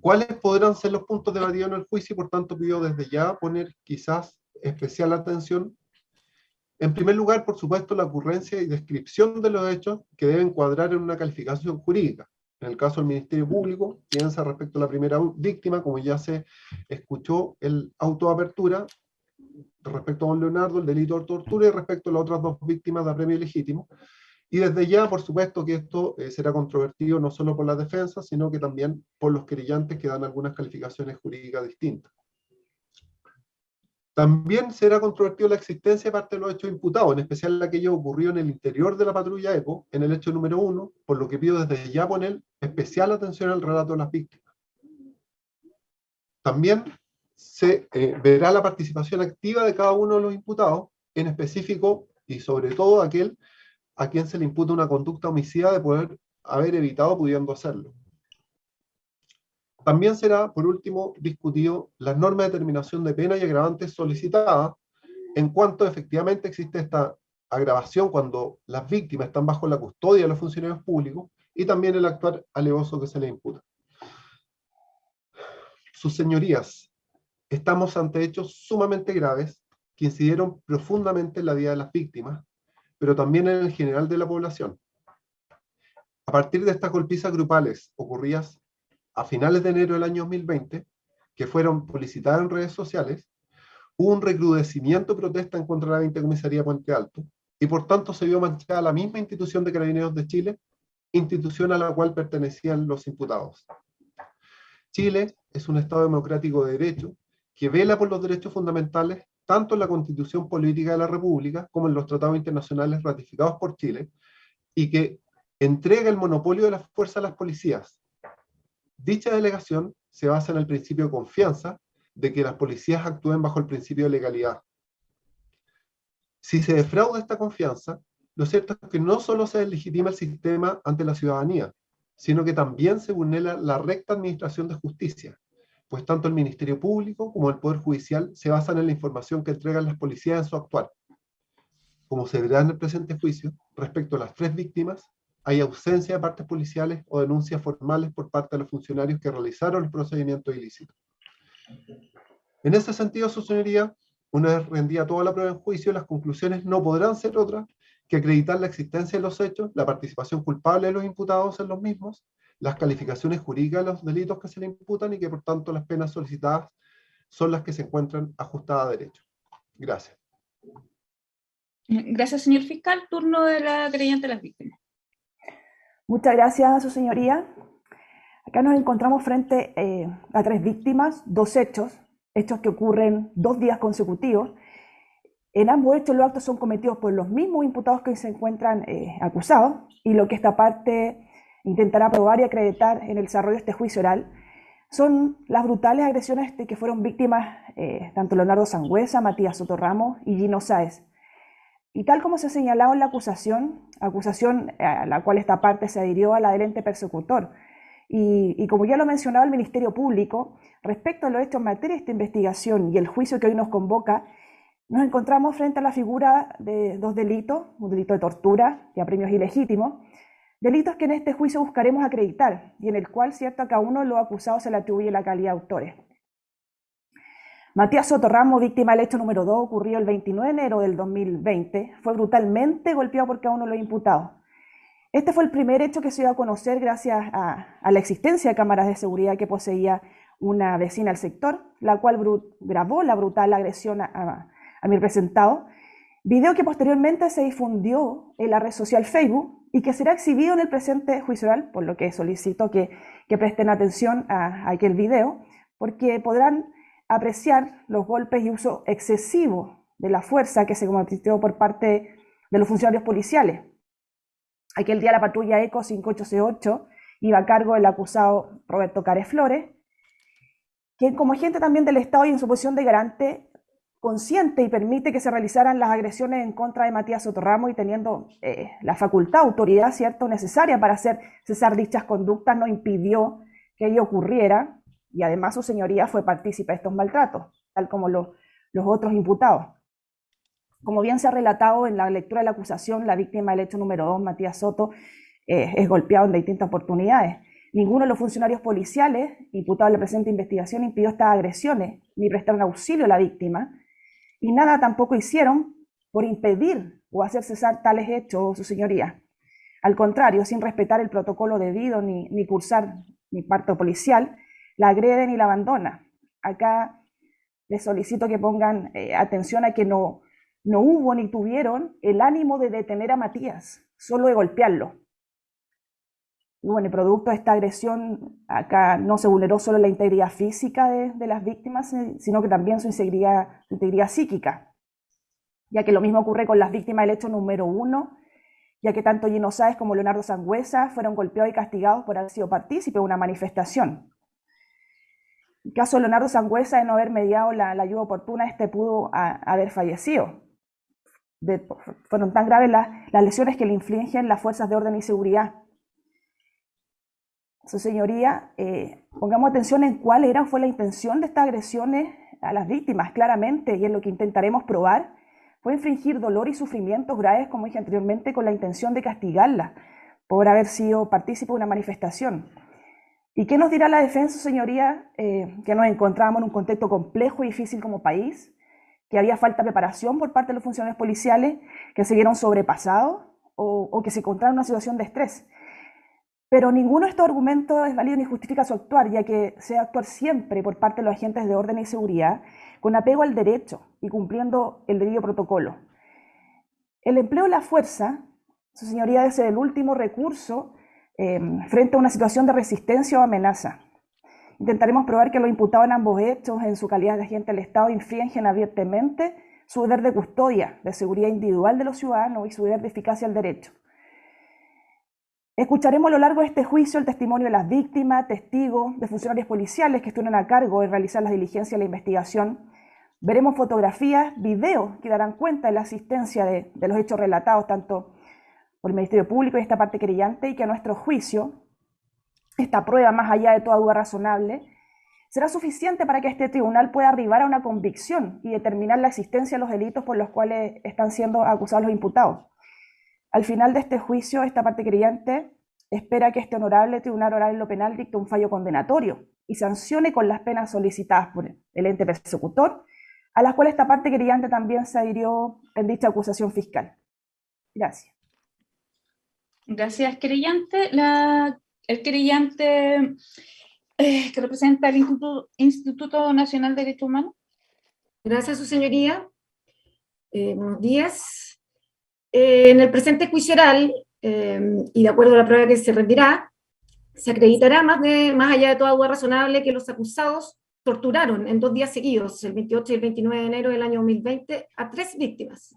¿Cuáles podrán ser los puntos debatidos en el juicio? Por tanto, pido desde ya poner quizás especial atención. En primer lugar, por supuesto, la ocurrencia y descripción de los hechos que deben cuadrar en una calificación jurídica. En el caso del Ministerio Público, piensa respecto a la primera víctima, como ya se escuchó, el auto de apertura, respecto a don Leonardo, el delito de tortura, y respecto a las otras 2 víctimas de apremio ilegítimo. Y desde ya, por supuesto, que esto será controvertido no solo por la defensa, sino que también por los querellantes que dan algunas calificaciones jurídicas distintas. También será controvertido la existencia de parte de los hechos imputados, en especial aquello ocurrido en el interior de la patrulla ECO, en el hecho número 1, por lo que pido desde ya poner especial atención al relato de las víctimas. También se verá la participación activa de cada uno de los imputados, en específico y sobre todo aquel a quien se le imputa una conducta homicida de poder haber evitado pudiendo hacerlo. También será, por último, discutido las normas de determinación de pena y agravantes solicitadas en cuanto efectivamente existe esta agravación cuando las víctimas están bajo la custodia de los funcionarios públicos y también el actuar alevoso que se les imputa. Sus señorías, estamos ante hechos sumamente graves que incidieron profundamente en la vida de las víctimas, pero también en el general de la población. A partir de estas golpizas grupales ocurridas a finales de enero del año 2020, que fueron publicitadas en redes sociales, hubo un recrudecimiento de protesta en contra de la 20 Comisaría Puente Alto, y por tanto se vio manchada la misma institución de Carabineros de Chile, institución a la cual pertenecían los imputados. Chile es un Estado democrático de derecho que vela por los derechos fundamentales tanto en la Constitución Política de la República como en los tratados internacionales ratificados por Chile, y que entrega el monopolio de la fuerza a las policías. Dicha delegación se basa en el principio de confianza de que las policías actúen bajo el principio de legalidad. Si se defrauda esta confianza, lo cierto es que no solo se deslegitima el sistema ante la ciudadanía, sino que también se vulnera la recta administración de justicia, pues tanto el Ministerio Público como el Poder Judicial se basan en la información que entregan las policías en su actuar. Como se verá en el presente juicio, respecto a las 3 víctimas, hay ausencia de partes policiales o denuncias formales por parte de los funcionarios que realizaron el procedimiento ilícito. En ese sentido, su señoría, una vez rendida toda la prueba en juicio, las conclusiones no podrán ser otras que acreditar la existencia de los hechos, la participación culpable de los imputados en los mismos, las calificaciones jurídicas de los delitos que se le imputan y que por tanto las penas solicitadas son las que se encuentran ajustadas a derecho. Gracias. Gracias, señor fiscal. Turno de la creyente de las víctimas. Muchas gracias, su señoría. Acá nos encontramos frente a 3 víctimas, 2 hechos que ocurren 2 días consecutivos. En ambos hechos los actos son cometidos por los mismos imputados que se encuentran acusados, y lo que esta parte intentará probar y acreditar en el desarrollo de este juicio oral son las brutales agresiones de que fueron víctimas tanto Leonardo Sangüesa, Matías Soto Ramos y Gino Sáez. Y tal como se ha señalado en la acusación a la cual esta parte se adhirió a la del ente persecutor, Y como ya lo mencionaba el Ministerio Público, respecto a los hechos en materia de esta investigación y el juicio que hoy nos convoca, nos encontramos frente a la figura de dos delitos, un delito de tortura y apremios ilegítimos, delitos que en este juicio buscaremos acreditar y en el cual, cierto, a cada uno de los acusados se le atribuye la calidad de autores. Matías Soto Ramos, víctima del hecho número 2, ocurrió el 29 de enero del 2020, fue brutalmente golpeado por cada uno de los imputados. Este fue el primer hecho que se dio a conocer gracias a la existencia de cámaras de seguridad que poseía una vecina del sector, la cual grabó la brutal agresión a mi representado, video que posteriormente se difundió en la red social Facebook y que será exhibido en el presente juicio oral, por lo que solicito que presten atención a aquel video, porque podrán apreciar los golpes y uso excesivo de la fuerza que se cometió por parte de los funcionarios policiales. Aquel día la patrulla ECO 58C8 iba a cargo del acusado Roberto Cares Flores, quien como agente también del Estado y en su posición de garante, consciente y permite que se realizaran las agresiones en contra de Matías Soto Ramos y teniendo la facultad, autoridad, ¿cierto?, necesaria para hacer cesar dichas conductas, no impidió que ello ocurriera y además su señoría fue partícipe de estos maltratos, tal como los otros imputados. Como bien se ha relatado en la lectura de la acusación, la víctima del hecho número 2, Matías Soto, es golpeado en distintas oportunidades. Ninguno de los funcionarios policiales imputados en la presente investigación impidió estas agresiones, ni prestaron auxilio a la víctima, y nada tampoco hicieron por impedir o hacer cesar tales hechos, su señoría. Al contrario, sin respetar el protocolo debido ni cursar ni parte policial, la agreden y la abandonan. Acá les solicito que pongan atención a que no hubo ni tuvieron el ánimo de detener a Matías, solo de golpearlo. Y bueno, el producto de esta agresión, acá no se vulneró solo la integridad física de las víctimas, sino que también su integridad psíquica, ya que lo mismo ocurre con las víctimas del hecho número 1, ya que tanto Gino Sáez como Leonardo Sangüesa fueron golpeados y castigados por haber sido partícipe de una manifestación. En el caso de Leonardo Sangüesa, de no haber mediado la ayuda oportuna, pudo haber fallecido. Fueron tan graves las lesiones que le infligen las fuerzas de orden y seguridad. Su señoría, pongamos atención en cuál fue la intención de estas agresiones a las víctimas, claramente, y en lo que intentaremos probar, fue infligir dolor y sufrimientos graves, como dije anteriormente, con la intención de castigarlas por haber sido partícipe de una manifestación. ¿Y qué nos dirá la defensa, su señoría? Que nos encontramos en un contexto complejo y difícil como país, que había falta de preparación por parte de los funcionarios policiales, que se vieron sobrepasados o que se encontraron en una situación de estrés. Pero ninguno de estos argumentos es válido ni justifica su actuar, ya que se debe actuar siempre por parte de los agentes de orden y seguridad con apego al derecho y cumpliendo el debido protocolo. El empleo de la fuerza, su señoría, debe ser el último recurso frente a una situación de resistencia o amenaza. Intentaremos probar que los imputados en ambos hechos, en su calidad de agente del Estado, infringen abiertamente su deber de custodia, de seguridad individual de los ciudadanos y su deber de eficacia al derecho. Escucharemos a lo largo de este juicio el testimonio de las víctimas, testigos, de funcionarios policiales que estuvieron a cargo de realizar las diligencias de la investigación. Veremos fotografías, videos que darán cuenta de la asistencia de los hechos relatados tanto por el Ministerio Público y esta parte querellante, y que a nuestro juicio, esta prueba, más allá de toda duda razonable, será suficiente para que este tribunal pueda arribar a una convicción y determinar la existencia de los delitos por los cuales están siendo acusados los imputados. Al final de este juicio, esta parte querellante espera que este honorable Tribunal Oral en lo Penal dicte un fallo condenatorio y sancione con las penas solicitadas por el ente persecutor, a las cuales esta parte querellante también se adhirió en dicha acusación fiscal. Gracias. Gracias, querellante. El querellante que representa el Instituto Nacional de Derechos Humanos. Gracias, su señoría. Buenos días. En el presente juicio oral, y de acuerdo a la prueba que se rendirá, se acreditará más allá de toda duda razonable que los acusados torturaron en 2 días seguidos, el 28 y el 29 de enero del año 2020, a 3 víctimas.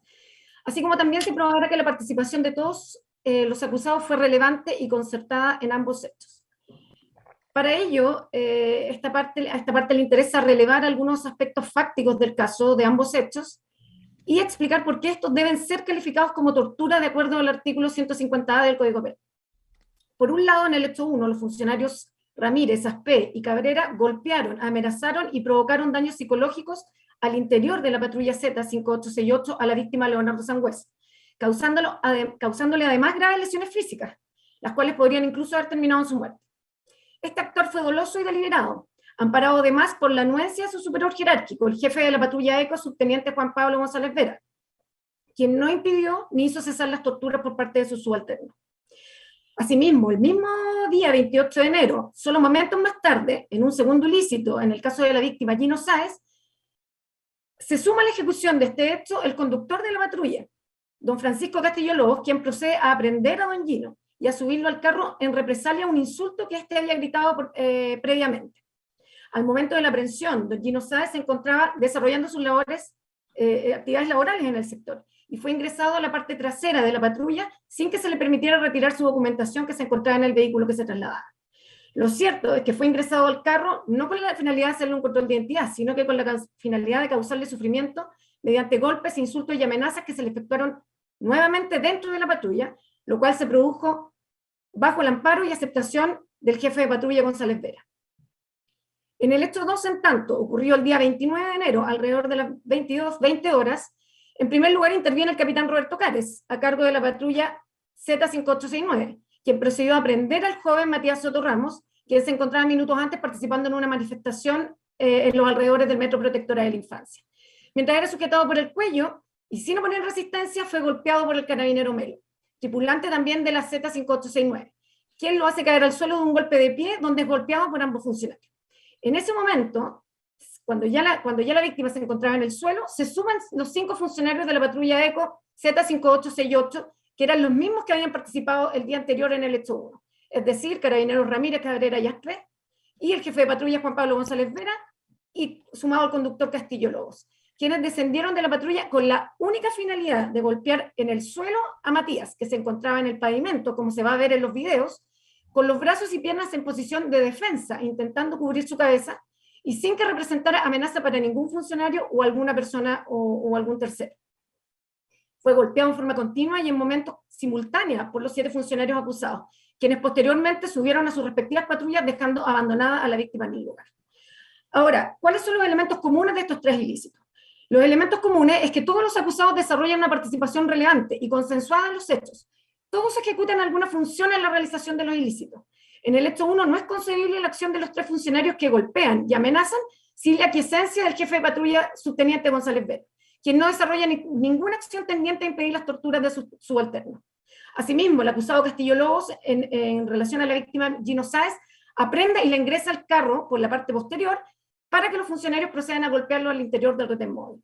Así como también se probará que la participación de todos los acusados fue relevante y concertada en ambos hechos. Para ello, a esta parte le interesa relevar algunos aspectos fácticos del caso de ambos hechos y explicar por qué estos deben ser calificados como tortura de acuerdo al artículo 150A del Código Penal. Por un lado, en el hecho 1, los funcionarios Ramírez, Aspé y Cabrera golpearon, amenazaron y provocaron daños psicológicos al interior de la patrulla Z5868 a la víctima Leonardo Sangüesa, causándole además graves lesiones físicas, las cuales podrían incluso haber terminado en su muerte. Este actor fue doloso y deliberado, amparado además por la anuencia de su superior jerárquico, el jefe de la patrulla ECO, subteniente Juan Pablo González Vera, quien no impidió ni hizo cesar las torturas por parte de sus subalternos. Asimismo, el mismo día 28 de enero, solo momentos más tarde, en un segundo ilícito, en el caso de la víctima Gino Sáez, se suma a la ejecución de este hecho el conductor de la patrulla, don Francisco Castillo Lobos, quien procede a aprender a don Gino y a subirlo al carro en represalia a un insulto que éste había gritado previamente. Al momento de la aprehensión, don Gino Sáez se encontraba desarrollando sus actividades laborales en el sector y fue ingresado a la parte trasera de la patrulla sin que se le permitiera retirar su documentación que se encontraba en el vehículo que se trasladaba. Lo cierto es que fue ingresado al carro no con la finalidad de hacerle un control de identidad, sino que con la finalidad de causarle sufrimiento mediante golpes, insultos y amenazas que se le efectuaron nuevamente dentro de la patrulla, lo cual se produjo bajo el amparo y aceptación del jefe de patrulla González Vera. En el hecho 2, en tanto, ocurrió el día 29 de enero, alrededor de las 20 horas, en primer lugar interviene el capitán Roberto Cares, a cargo de la patrulla Z5869, quien procedió a aprender al joven Matías Soto Ramos, quien se encontraba minutos antes participando en una manifestación en los alrededores del Metro Protectora de la Infancia. Mientras era sujetado por el cuello, y sin oponer resistencia, fue golpeado por el carabinero Melo, tripulante también de la Z5869, quien lo hace caer al suelo de un golpe de pie, donde es golpeado por ambos funcionarios. En ese momento, cuando ya la víctima se encontraba en el suelo, se suman los 5 funcionarios de la patrulla ECO Z5868, que eran los mismos que habían participado el día anterior en el hecho 1, es decir, carabineros Ramírez, Cabrera y Aspé, y el jefe de patrulla Juan Pablo González Vera, y sumado al conductor Castillo Lobos, quienes descendieron de la patrulla con la única finalidad de golpear en el suelo a Matías, que se encontraba en el pavimento, como se va a ver en los videos, con los brazos y piernas en posición de defensa, intentando cubrir su cabeza, y sin que representara amenaza para ningún funcionario o alguna persona o algún tercero. Fue golpeado en forma continua y en momentos simultáneos por los 7 funcionarios acusados, quienes posteriormente subieron a sus respectivas patrullas dejando abandonada a la víctima en el lugar. Ahora, ¿cuáles son los elementos comunes de estos 3 ilícitos? Los elementos comunes es que todos los acusados desarrollan una participación relevante y consensuada en los hechos. Todos ejecutan alguna función en la realización de los ilícitos. En el hecho 1 no es concebible la acción de los 3 funcionarios que golpean y amenazan sin la aquiescencia del jefe de patrulla subteniente González Vera, quien no desarrolla ninguna acción tendiente a impedir las torturas de sus subalternos. Asimismo, el acusado Castillo Lobos, en relación a la víctima Gino Sáez, aprende y le ingresa al carro por la parte posterior para que los funcionarios procedan a golpearlo al interior del retén móvil.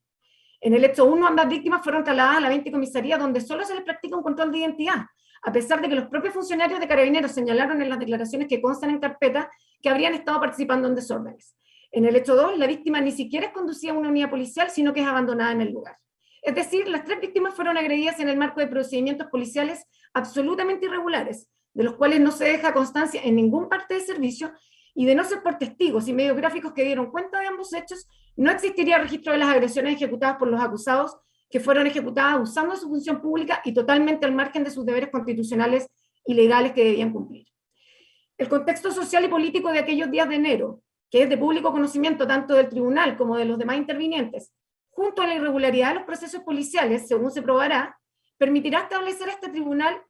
En el hecho 1, ambas víctimas fueron trasladadas a la 20 comisaría, donde solo se les practica un control de identidad, a pesar de que los propios funcionarios de Carabineros señalaron en las declaraciones que constan en carpeta que habrían estado participando en desórdenes. En el hecho 2, la víctima ni siquiera es conducida a una unidad policial, sino que es abandonada en el lugar. Es decir, las 3 víctimas fueron agredidas en el marco de procedimientos policiales absolutamente irregulares, de los cuales no se deja constancia en ningún parte de servicio, y de no ser por testigos y medios gráficos que dieron cuenta de ambos hechos, no existiría registro de las agresiones ejecutadas por los acusados, que fueron ejecutadas usando su función pública y totalmente al margen de sus deberes constitucionales y legales que debían cumplir. El contexto social y político de aquellos días de enero, que es de público conocimiento tanto del tribunal como de los demás intervinientes, junto a la irregularidad de los procesos policiales, según se probará, permitirá establecer a este tribunal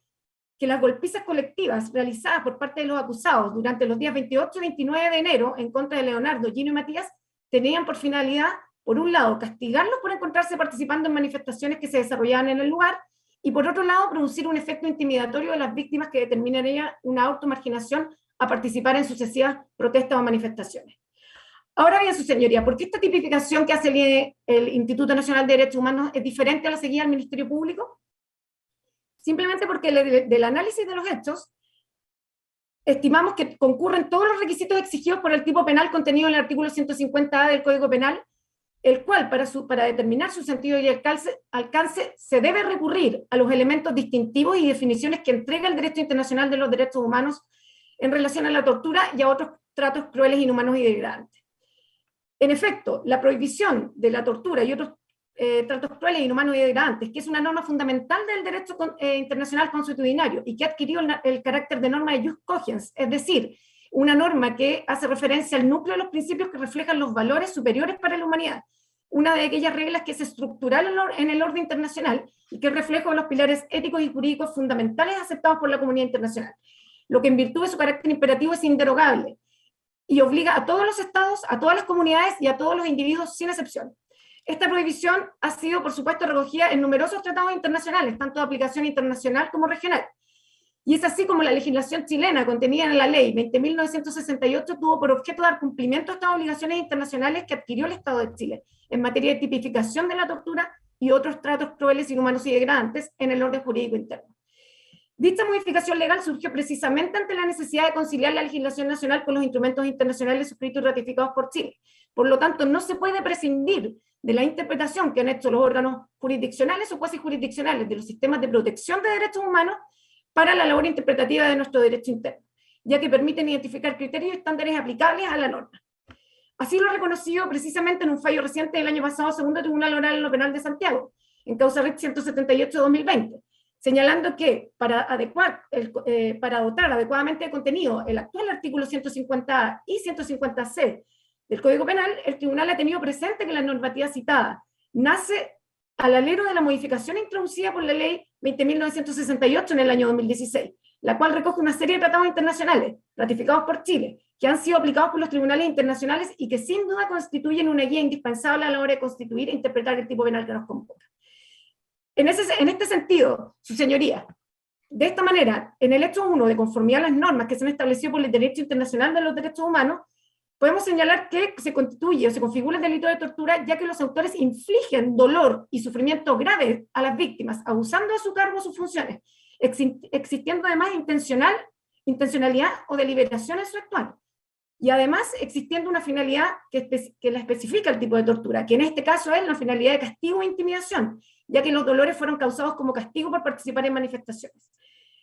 que las golpizas colectivas realizadas por parte de los acusados durante los días 28 y 29 de enero en contra de Leonardo, Gino y Matías tenían por finalidad, por un lado, castigarlos por encontrarse participando en manifestaciones que se desarrollaban en el lugar, y por otro lado, producir un efecto intimidatorio de las víctimas que determinaría una automarginación a participar en sucesivas protestas o manifestaciones. Ahora bien, su señoría, ¿por qué esta tipificación que hace el Instituto Nacional de Derechos Humanos es diferente a la seguida del Ministerio Público? Simplemente porque del análisis de los hechos, estimamos que concurren todos los requisitos exigidos por el tipo penal contenido en el artículo 150A del Código Penal, el cual, para determinar su sentido y alcance, se debe recurrir a los elementos distintivos y definiciones que entrega el Derecho Internacional de los Derechos Humanos en relación a la tortura y a otros tratos crueles, inhumanos y degradantes. En efecto, la prohibición de la tortura y otros tratos crueles, inhumanos y degradantes, que es una norma fundamental del derecho internacional consuetudinario y que ha adquirido el carácter de norma de jus cogens, es decir, una norma que hace referencia al núcleo de los principios que reflejan los valores superiores para la humanidad, una de aquellas reglas que es estructural en el orden internacional y que es reflejo de los pilares éticos y jurídicos fundamentales aceptados por la comunidad internacional, lo que en virtud de su carácter imperativo es inderogable y obliga a todos los estados, a todas las comunidades y a todos los individuos sin excepción. Esta prohibición ha sido, por supuesto, recogida en numerosos tratados internacionales, tanto de aplicación internacional como regional. Y es así como la legislación chilena contenida en la ley 20.968 tuvo por objeto dar cumplimiento a estas obligaciones internacionales que adquirió el Estado de Chile en materia de tipificación de la tortura y otros tratos crueles, inhumanos y degradantes en el orden jurídico interno. Dicha modificación legal surgió precisamente ante la necesidad de conciliar la legislación nacional con los instrumentos internacionales suscritos y ratificados por Chile. Por lo tanto, no se puede prescindir de la interpretación que han hecho los órganos jurisdiccionales o cuasi jurisdiccionales de los sistemas de protección de derechos humanos para la labor interpretativa de nuestro derecho interno, ya que permiten identificar criterios y estándares aplicables a la norma. Así lo ha reconocido precisamente en un fallo reciente del año pasado, Segundo Tribunal Oral en lo Penal de Santiago, en causa RIT 178/2020, señalando que para dotar adecuadamente de contenido el actual artículo 150A y 150C del Código Penal, el tribunal ha tenido presente que la normativa citada nace al alero de la modificación introducida por la ley 20.968 en el año 2016, la cual recoge una serie de tratados internacionales ratificados por Chile, que han sido aplicados por los tribunales internacionales y que sin duda constituyen una guía indispensable a la hora de constituir e interpretar el tipo penal que nos convoca. En este sentido, su señoría, de esta manera, en el hecho 1 de conformidad a las normas que se han establecido por el derecho internacional de los derechos humanos, podemos señalar que se constituye o se configura el delito de tortura ya que los autores infligen dolor y sufrimiento graves a las víctimas, abusando de su cargo o sus funciones, existiendo además intencionalidad o deliberación en su actuar. Y además existiendo una finalidad que la especifica el tipo de tortura, que en este caso es la finalidad de castigo e intimidación, ya que los dolores fueron causados como castigo por participar en manifestaciones.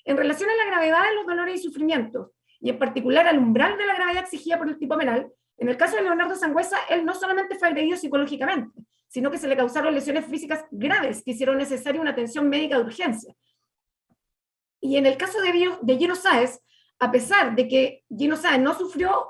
En relación a la gravedad de los dolores y sufrimientos, y en particular al umbral de la gravedad exigida por el tipo penal, en el caso de Leonardo Sangüesa, él no solamente fue agredido psicológicamente, sino que se le causaron lesiones físicas graves que hicieron necesaria una atención médica de urgencia. Y en el caso de Gino Sáez, a pesar de que Gino Sáez no sufrió,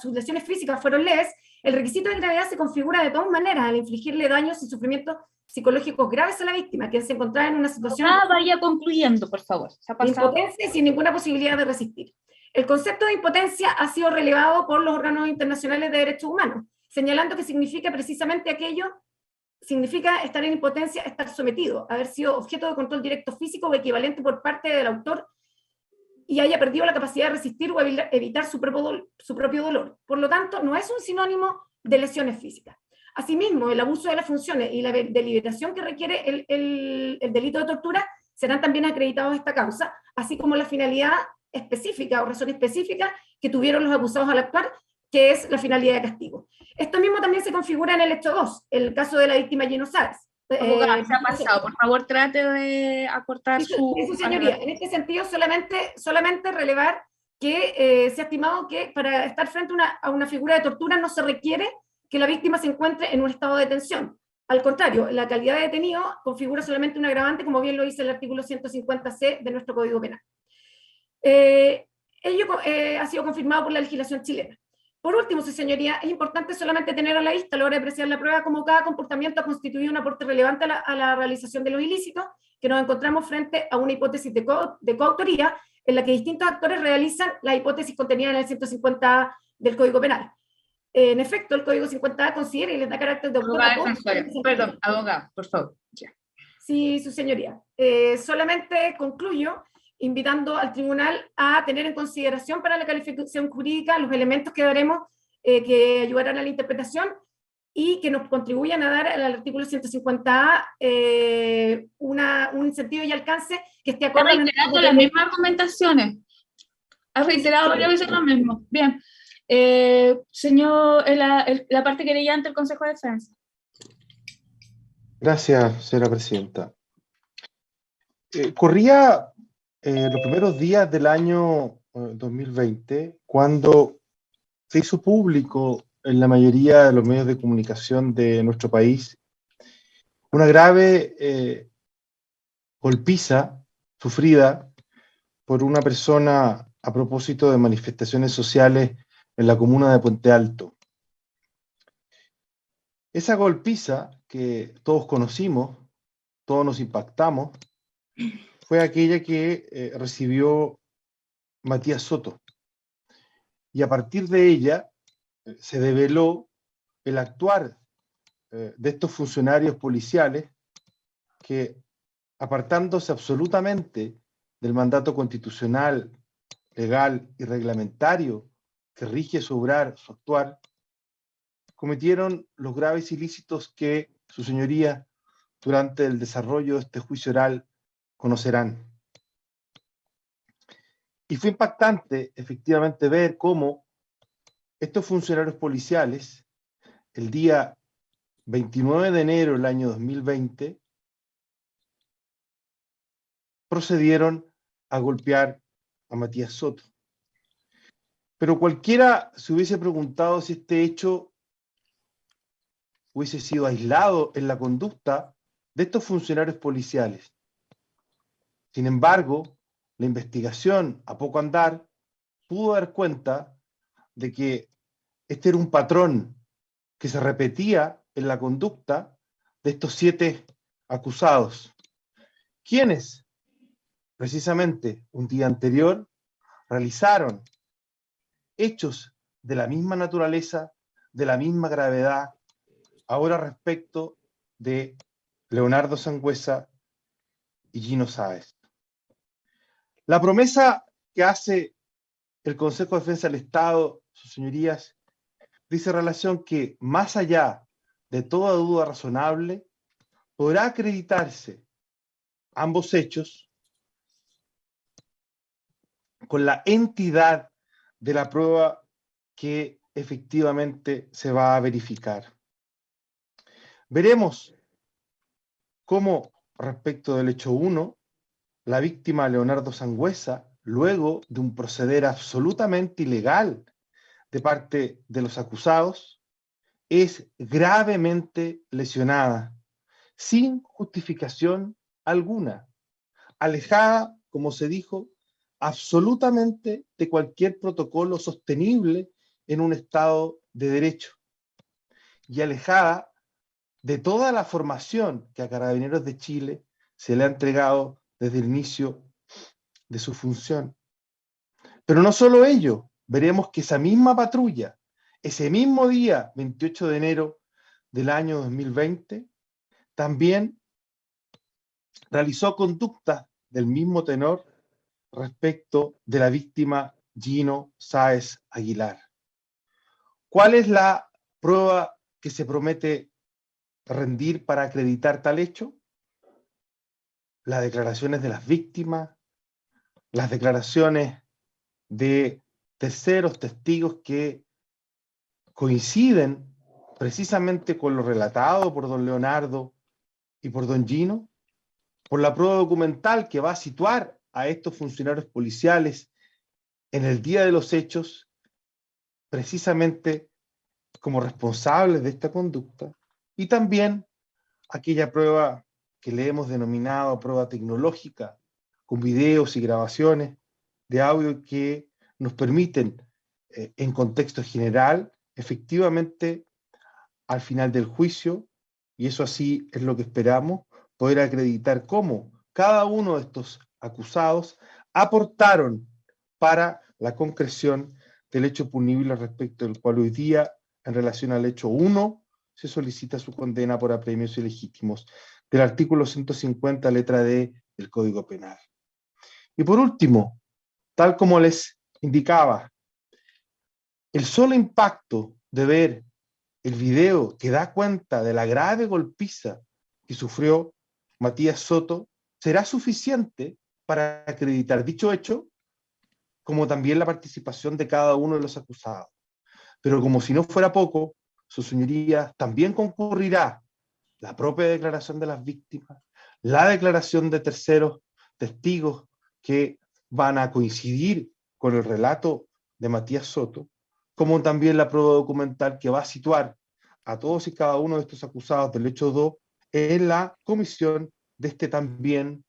sus lesiones físicas fueron leves, el requisito de gravedad se configura de todas maneras al infligirle daños y sufrimientos psicológicos graves a la víctima, que se encontraba en una situación vaya concluyendo, por favor. De impotencia y sin ninguna posibilidad de resistir. El concepto de impotencia ha sido relevado por los órganos internacionales de derechos humanos, señalando que significa precisamente aquello, significa estar en impotencia, estar sometido, haber sido objeto de control directo físico o equivalente por parte del autor y haya perdido la capacidad de resistir o evitar su propio dolor. Por lo tanto, no es un sinónimo de lesiones físicas. Asimismo, el abuso de las funciones y la deliberación que requiere el delito de tortura serán también acreditados a esta causa, así como la finalidad específica o razón específica que tuvieron los acusados al actuar, que es la finalidad de castigo. Esto mismo también se configura en el hecho 2, el caso de la víctima Gino Sáez. Abogada, se ha pasado, por favor trate de acortar su señoría. En este sentido, solamente relevar que se ha estimado que para estar frente a una figura de tortura no se requiere que la víctima se encuentre en un estado de detención. Al contrario, la calidad de detenido configura solamente un agravante, como bien lo dice el artículo 150C de nuestro Código Penal. Ello ha sido confirmado por la legislación chilena. Por último, su señoría, es importante solamente tener a la vista a la hora de apreciar la prueba como cada comportamiento ha constituido un aporte relevante a la realización de los ilícitos, que nos encontramos frente a una hipótesis de coautoría en la que distintos actores realizan la hipótesis contenida en el 150A del Código Penal. En efecto, el Código 50A considera y les da carácter de autor. Perdón, abogada, por favor. Ya. Sí, su señoría. Solamente concluyo invitando al tribunal a tener en consideración para la calificación jurídica los elementos que daremos que ayudarán a la interpretación y que nos contribuyan a dar al artículo 150A un sentido y alcance que esté acorde. Ha reiterado las mismas argumentaciones. Ha reiterado varias veces lo mismo. Bien. Señor, la parte querellante del Consejo de Defensa. Gracias, señora presidenta. Corría los primeros días del año 2020, cuando se hizo público en la mayoría de los medios de comunicación de nuestro país una grave golpiza sufrida por una persona a propósito de manifestaciones sociales en la comuna de Puente Alto. Esa golpiza que todos conocimos, todos nos impactamos, fue aquella que recibió Matías Soto. Y a partir de ella se develó el actuar de estos funcionarios policiales que, apartándose absolutamente del mandato constitucional, legal y reglamentario que rige su obrar, su actuar, cometieron los graves ilícitos que su señoría durante el desarrollo de este juicio oral conocerán. Y fue impactante efectivamente ver cómo estos funcionarios policiales, el día 29 de enero del año 2020, procedieron a golpear a Matías Soto. Pero cualquiera se hubiese preguntado si este hecho hubiese sido aislado en la conducta de estos funcionarios policiales. Sin embargo, la investigación, a poco andar, pudo dar cuenta de que este era un patrón que se repetía en la conducta de estos 7 acusados, quienes, precisamente un día anterior, realizaron hechos de la misma naturaleza, de la misma gravedad, ahora respecto de Leonardo Sangüesa y Gino Sáez. La promesa que hace el Consejo de Defensa del Estado, sus señorías, dice relación que, más allá de toda duda razonable, podrá acreditarse ambos hechos con la entidad de la prueba que efectivamente se va a verificar. Veremos cómo, respecto del hecho 1, la víctima Leonardo Sangüesa, luego de un proceder absolutamente ilegal de parte de los acusados, es gravemente lesionada, sin justificación alguna, alejada, como se dijo, absolutamente de cualquier protocolo sostenible en un Estado de Derecho, y alejada de toda la formación que a Carabineros de Chile se le ha entregado desde el inicio de su función. Pero no solo ello, veremos que esa misma patrulla, ese mismo día, 28 de enero del año 2020, también realizó conductas del mismo tenor respecto de la víctima Gino Sáez Aguilar. ¿Cuál es la prueba que se promete rendir para acreditar tal hecho? Las declaraciones de las víctimas, las declaraciones de terceros testigos que coinciden precisamente con lo relatado por don Leonardo y por don Gino, por la prueba documental que va a situar a estos funcionarios policiales en el día de los hechos, precisamente como responsables de esta conducta, y también aquella prueba que le hemos denominado prueba tecnológica, con videos y grabaciones de audio que nos permiten, en contexto general, efectivamente, al final del juicio, y eso así es lo que esperamos, poder acreditar cómo cada uno de estos acusados aportaron para la concreción del hecho punible respecto del cual hoy día, en relación al hecho 1, se solicita su condena por apremios ilegítimos del artículo 150, letra D del Código Penal. Y por último, tal como les indicaba, el solo impacto de ver el video que da cuenta de la grave golpiza que sufrió Matías Soto será suficiente para acreditar dicho hecho, como también la participación de cada uno de los acusados. Pero como si no fuera poco, su señoría también concurrirá la propia declaración de las víctimas, la declaración de terceros testigos que van a coincidir con el relato de Matías Soto, como también la prueba documental que va a situar a todos y cada uno de estos acusados del hecho 2 en la comisión de este también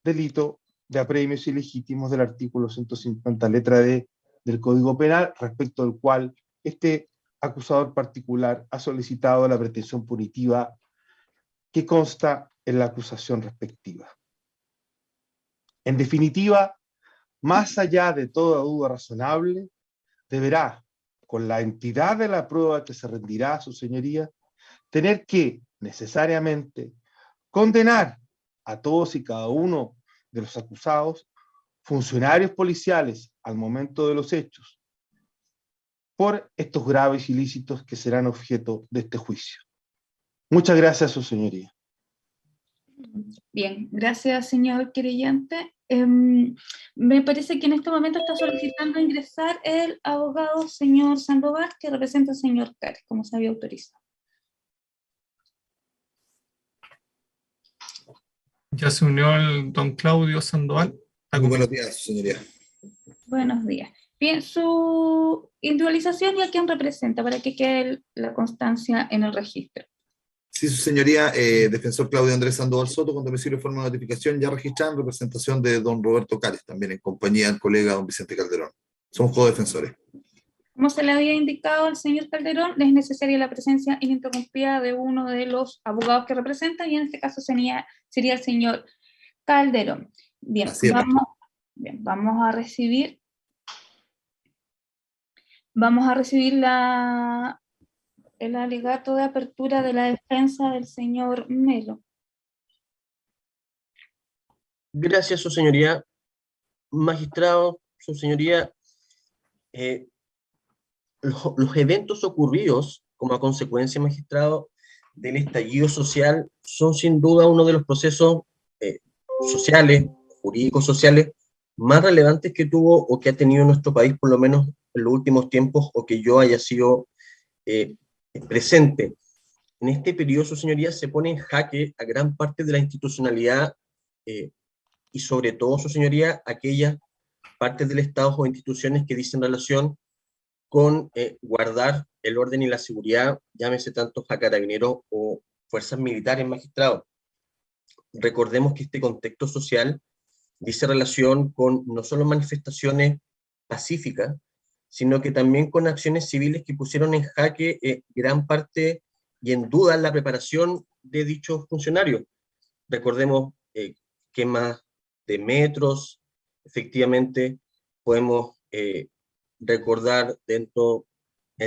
delito de apremios ilegítimos del artículo 150, letra D del Código Penal, respecto al cual este acusador particular ha solicitado la pretensión punitiva que consta en la acusación respectiva. En definitiva, más allá de toda duda razonable, deberá, con la entidad de la prueba que se rendirá a su señoría, tener que, necesariamente, condenar a todos y cada uno de los acusados, funcionarios policiales al momento de los hechos, por estos graves ilícitos que serán objeto de este juicio. Muchas gracias, su señoría. Bien, gracias, señor querellante. Me parece que en este momento está solicitando ingresar el abogado señor Sandoval, que representa al señor Cárez, como se había autorizado. Ya se unió el don Claudio Sandoval. Muy buenos días, señoría. Buenos días. Bien, su individualización y a quién representa, para que quede la constancia en el registro. Sí, su señoría, defensor Claudio Andrés Sandoval Soto, con domicilio y forma de notificación ya registrada en representación de don Roberto Cárez, también en compañía del colega don Vicente Calderón. Somos codefensores. Como se le había indicado al señor Calderón, es necesaria la presencia ininterrumpida de uno de los abogados que representan, y en este caso sería el señor Calderón. Bien, vamos a recibir el alegato de apertura de la defensa del señor Melo. Gracias, su señoría. Magistrado, su señoría, los eventos ocurridos como a consecuencia, magistrado, del estallido social son sin duda uno de los procesos sociales, jurídicos sociales, más relevantes que tuvo o que ha tenido nuestro país, por lo menos en los últimos tiempos, o que yo haya sido presente. En este periodo, su señoría, se pone en jaque a gran parte de la institucionalidad y sobre todo, su señoría, aquellas partes del Estado o instituciones que dicen relación con guardar el orden y la seguridad, llámese tanto a carabineros o fuerzas militares, magistrados. Recordemos que este contexto social dice relación con no solo manifestaciones pacíficas, sino que también con acciones civiles que pusieron en jaque gran parte y en duda la preparación de dichos funcionarios. Recordemos quemas de metros, efectivamente podemos recordar dentro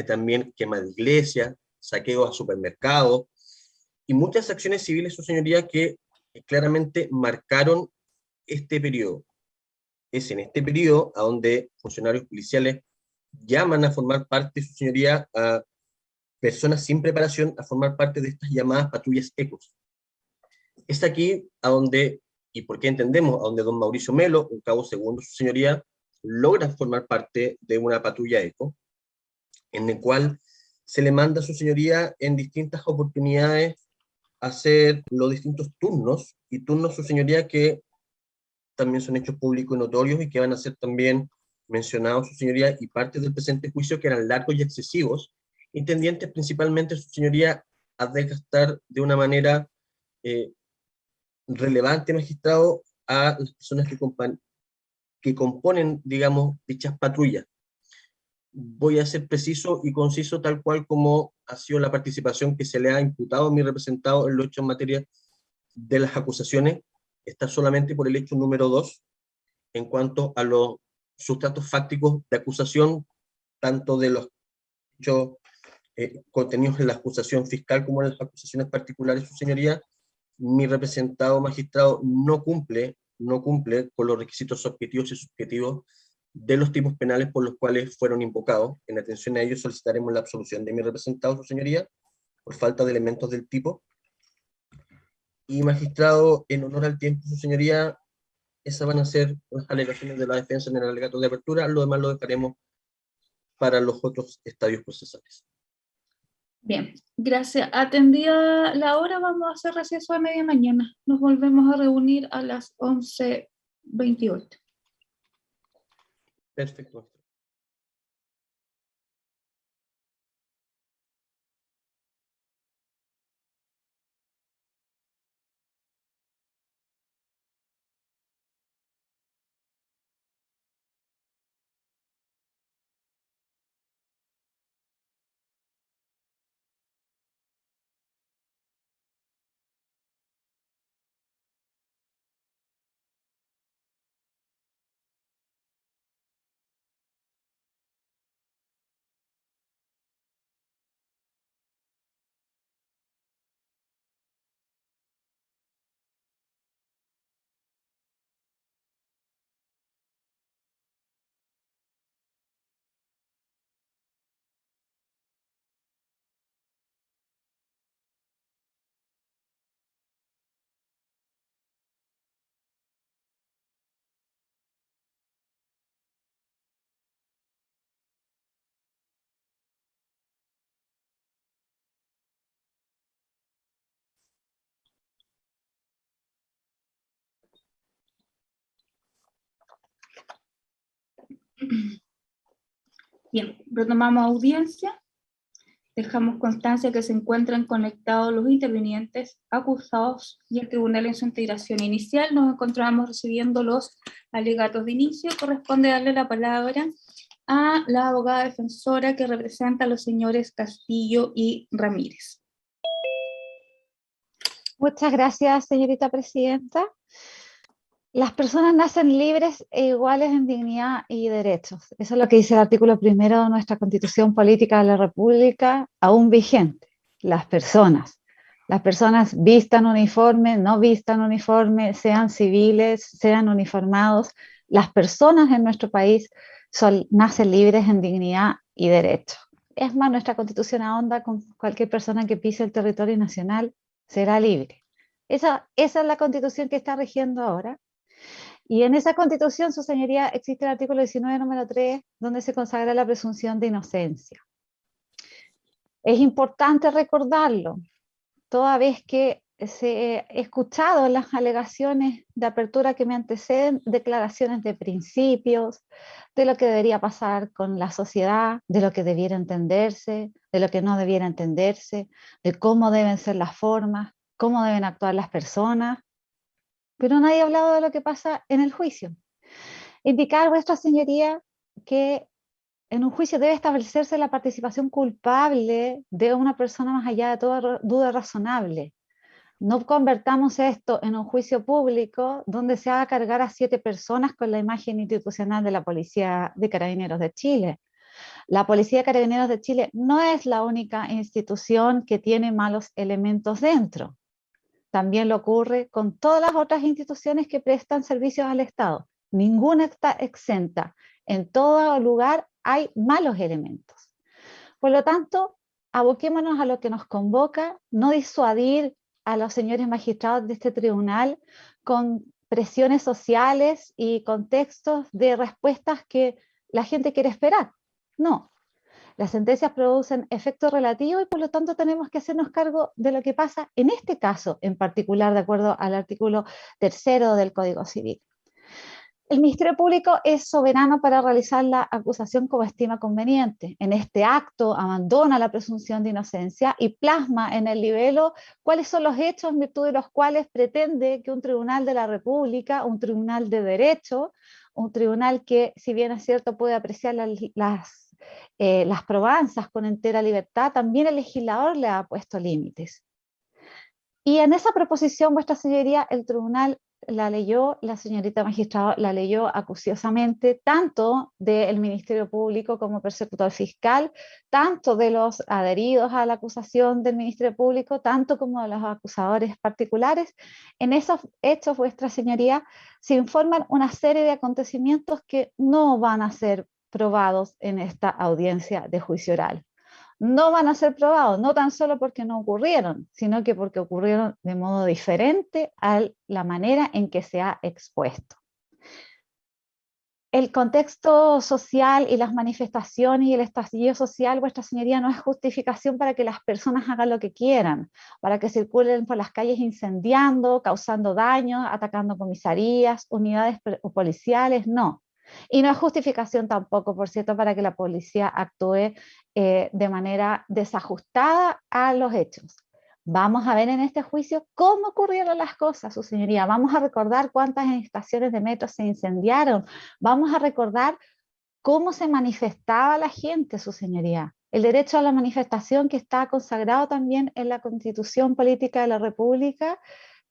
también quema de iglesias, saqueos a supermercados, y muchas acciones civiles, su señoría, que claramente marcaron este periodo. Es en este periodo a donde funcionarios policiales llaman a formar parte, su señoría, a personas sin preparación a formar parte de estas llamadas patrullas ECOS. Es aquí a donde, y por qué entendemos, a donde don Mauricio Melo, un cabo segundo, su señoría, logra formar parte de una patrulla ECO, en el cual se le manda a su señoría en distintas oportunidades hacer los distintos turnos, y turnos, su señoría, que también son hechos públicos y notorios y que van a ser también mencionados, su señoría, y partes del presente juicio que eran largos y excesivos, y tendientes principalmente, su señoría, a desgastar de una manera relevante, magistrado, a las personas que componen, digamos, dichas patrullas. Voy a ser preciso y conciso, tal cual como ha sido la participación que se le ha imputado a mi representado en lo hecho en materia de las acusaciones. Está solamente por el hecho número 2, en cuanto a los sustratos fácticos de acusación, tanto de los hechos contenidos en la acusación fiscal como en las acusaciones particulares, su señoría. Mi representado magistrado no cumple con los requisitos objetivos y subjetivos de los tipos penales por los cuales fueron invocados. En atención a ello, solicitaremos la absolución de mi representado, su señoría, por falta de elementos del tipo. Y magistrado, en honor al tiempo, su señoría, esas van a ser las alegaciones de la defensa en el alegato de apertura. Lo demás lo dejaremos para los otros estadios procesales. Bien, gracias. Atendida la hora, vamos a hacer receso a media mañana. Nos volvemos a reunir a las 11:28. Perfecto. Bien, retomamos audiencia. Dejamos constancia que se encuentran conectados los intervinientes acusados y el tribunal en su integración inicial. Nos encontramos recibiendo los alegatos de inicio. Corresponde darle la palabra a la abogada defensora que representa a los señores Castillo y Ramírez. Muchas gracias, señorita presidenta. Las personas nacen libres e iguales en dignidad y derechos. Eso es lo que dice el artículo 1 de nuestra Constitución Política de la República, aún vigente. Las personas vistan uniforme, no vistan uniforme, sean civiles, sean uniformados. Las personas en nuestro país nacen libres en dignidad y derechos. Es más, nuestra Constitución ahonda con cualquier persona que pise el territorio nacional será libre. Esa es la Constitución que está rigiendo ahora. Y en esa Constitución, su señoría, existe el artículo 19, número 3, donde se consagra la presunción de inocencia. Es importante recordarlo, toda vez que he escuchado las alegaciones de apertura que me anteceden, declaraciones de principios, de lo que debería pasar con la sociedad, de lo que debiera entenderse, de lo que no debiera entenderse, de cómo deben ser las formas, cómo deben actuar las personas, pero nadie ha hablado de lo que pasa en el juicio. Indicar, vuestra señoría, que en un juicio debe establecerse la participación culpable de una persona más allá de toda duda razonable. No convertamos esto en un juicio público donde se haga cargar a 7 personas con la imagen institucional de la Policía de Carabineros de Chile. La Policía de Carabineros de Chile no es la única institución que tiene malos elementos dentro. También lo ocurre con todas las otras instituciones que prestan servicios al Estado. Ninguna está exenta. En todo lugar hay malos elementos. Por lo tanto, aboquémonos a lo que nos convoca, no disuadir a los señores magistrados de este tribunal con presiones sociales y contextos de respuestas que la gente quiere esperar. No. Las sentencias producen efecto relativo y por lo tanto tenemos que hacernos cargo de lo que pasa en este caso en particular, de acuerdo al artículo 3 del Código Civil. El Ministerio Público es soberano para realizar la acusación como estima conveniente. En este acto abandona la presunción de inocencia y plasma en el libelo cuáles son los hechos en virtud de los cuales pretende que un tribunal de la República, un tribunal de derecho, un tribunal que, si bien es cierto, puede apreciar las probanzas con entera libertad, también el legislador le ha puesto límites. Y en esa proposición, vuestra señoría, el tribunal la leyó, la señorita magistrada la leyó acuciosamente, tanto del Ministerio Público como persecutor fiscal, tanto de los adheridos a la acusación del Ministerio Público, tanto como de los acusadores particulares. En esos hechos, vuestra señoría, se informan una serie de acontecimientos que no van a ser probados en esta audiencia de juicio oral. No van a ser probados, no tan solo porque no ocurrieron, sino que porque ocurrieron de modo diferente a la manera en que se ha expuesto. El contexto social y las manifestaciones y el estallido social, vuestra señoría, no es justificación para que las personas hagan lo que quieran, para que circulen por las calles incendiando, causando daños, atacando comisarías, unidades policiales, no. Y no es justificación tampoco, por cierto, para que la policía actúe de manera desajustada a los hechos. Vamos a ver en este juicio cómo ocurrieron las cosas, su señoría. Vamos a recordar cuántas estaciones de metro se incendiaron. Vamos a recordar cómo se manifestaba la gente, su señoría. El derecho a la manifestación, que está consagrado también en la Constitución Política de la República,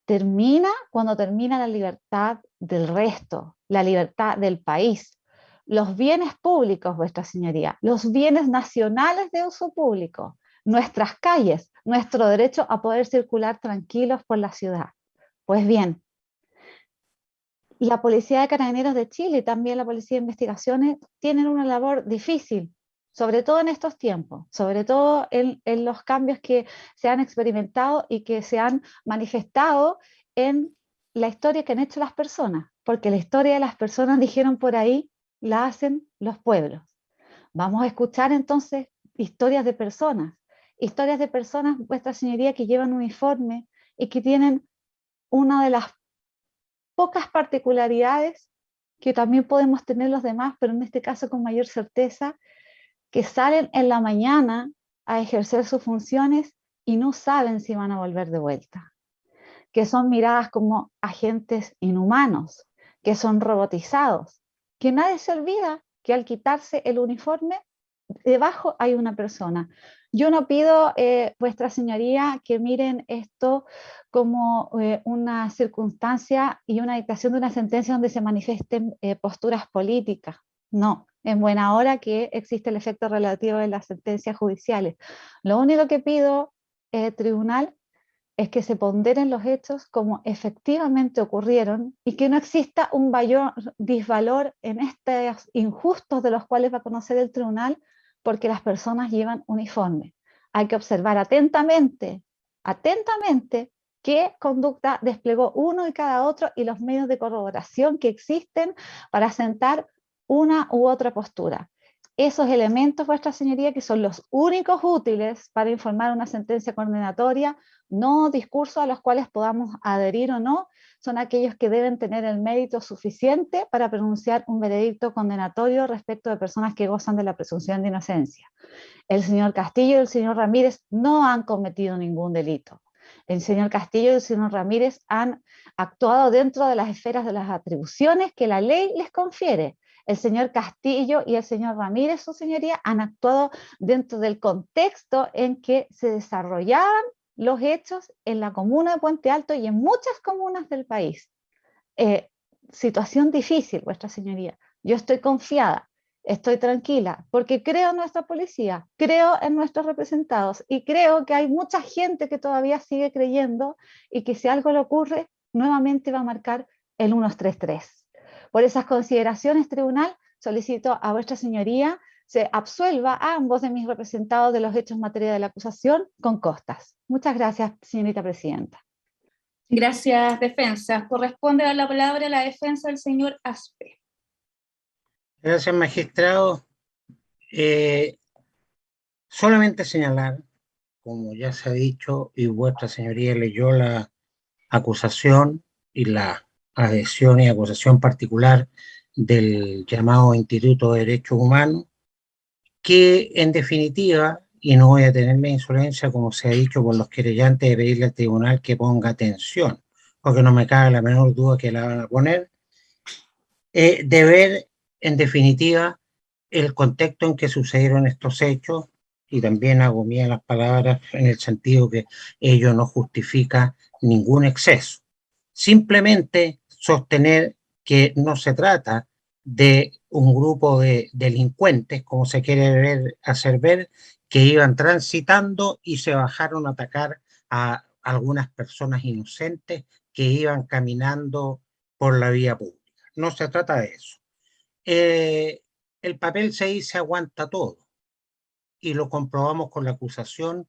termina cuando termina la libertad del resto, la libertad del país. Los bienes públicos, vuestra señoría, los bienes nacionales de uso público, nuestras calles, nuestro derecho a poder circular tranquilos por la ciudad. Pues bien, la Policía de Carabineros de Chile y también la Policía de Investigaciones tienen una labor difícil, sobre todo en estos tiempos, sobre todo en los cambios que se han experimentado y que se han manifestado en la historia que han hecho las personas, porque la historia de las personas, dijeron por ahí, la hacen los pueblos. Vamos a escuchar entonces historias de personas, vuestra señoría, que llevan uniforme y que tienen una de las pocas particularidades que también podemos tener los demás, pero en este caso con mayor certeza, que salen en la mañana a ejercer sus funciones y no saben si van a volver de vuelta, que son miradas como agentes inhumanos, que son robotizados, que nadie se olvida que al quitarse el uniforme, debajo hay una persona. Yo no pido, vuestra señoría, que miren esto como una circunstancia y una dictación de una sentencia donde se manifiesten posturas políticas. No, en buena hora que existe el efecto relativo de las sentencias judiciales. Lo único que pido, tribunal, es que se ponderen los hechos como efectivamente ocurrieron y que no exista un disvalor en estos injustos de los cuales va a conocer el tribunal porque las personas llevan uniforme. Hay que observar atentamente qué conducta desplegó uno y cada otro y los medios de corroboración que existen para asentar una u otra postura. Esos elementos, vuestra señoría, que son los únicos útiles para informar una sentencia condenatoria, no discursos a los cuales podamos adherir o no, son aquellos que deben tener el mérito suficiente para pronunciar un veredicto condenatorio respecto de personas que gozan de la presunción de inocencia. El señor Castillo y el señor Ramírez no han cometido ningún delito. El señor Castillo y el señor Ramírez han actuado dentro de las esferas de las atribuciones que la ley les confiere. El señor Castillo y el señor Ramírez, su señoría, han actuado dentro del contexto en que se desarrollaban los hechos en la comuna de Puente Alto y en muchas comunas del país. Situación difícil, vuestra señoría. Yo estoy confiada, estoy tranquila, porque creo en nuestra policía, creo en nuestros representados y creo que hay mucha gente que todavía sigue creyendo y que si algo le ocurre, nuevamente va a marcar el 133. Por esas consideraciones, tribunal, solicito a vuestra señoría se absuelva a ambos de mis representados de los hechos en materia de la acusación con costas. Muchas gracias, señorita presidenta. Gracias, defensa. Corresponde a la palabra la defensa del señor Aspe. Gracias, magistrado. Solamente señalar, como ya se ha dicho, y vuestra señoría leyó la acusación y la adhesión y acusación particular del llamado Instituto de Derechos Humanos, que en definitiva, y no voy a tener la insolencia, como se ha dicho por los querellantes, de pedirle al tribunal que ponga atención, porque no me cabe la menor duda que la van a poner, de ver en definitiva el contexto en que sucedieron estos hechos, y también hago mía las palabras en el sentido que ello no justifica ningún exceso. Simplemente sostener que no se trata de un grupo de delincuentes, como se quiere hacer ver, que iban transitando y se bajaron a atacar a algunas personas inocentes que iban caminando por la vía pública. No se trata de eso. El papel se dice aguanta todo, y lo comprobamos con la acusación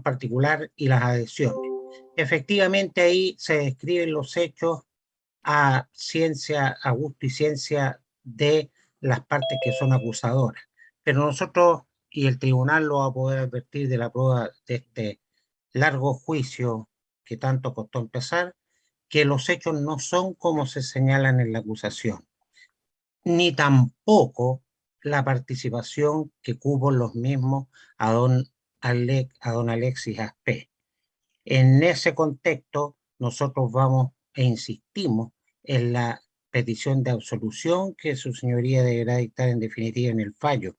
particular y las adhesiones. Efectivamente, ahí se describen los hechos a gusto y ciencia de las partes que son acusadoras. Pero nosotros, y el tribunal lo va a poder advertir de la prueba de este largo juicio que tanto costó empezar, que los hechos no son como se señalan en la acusación, ni tampoco la participación que cupo los mismos a don Alexis Aspe. En ese contexto, nosotros vamos e insistimos en la petición de absolución que su señoría deberá dictar en definitiva en el fallo,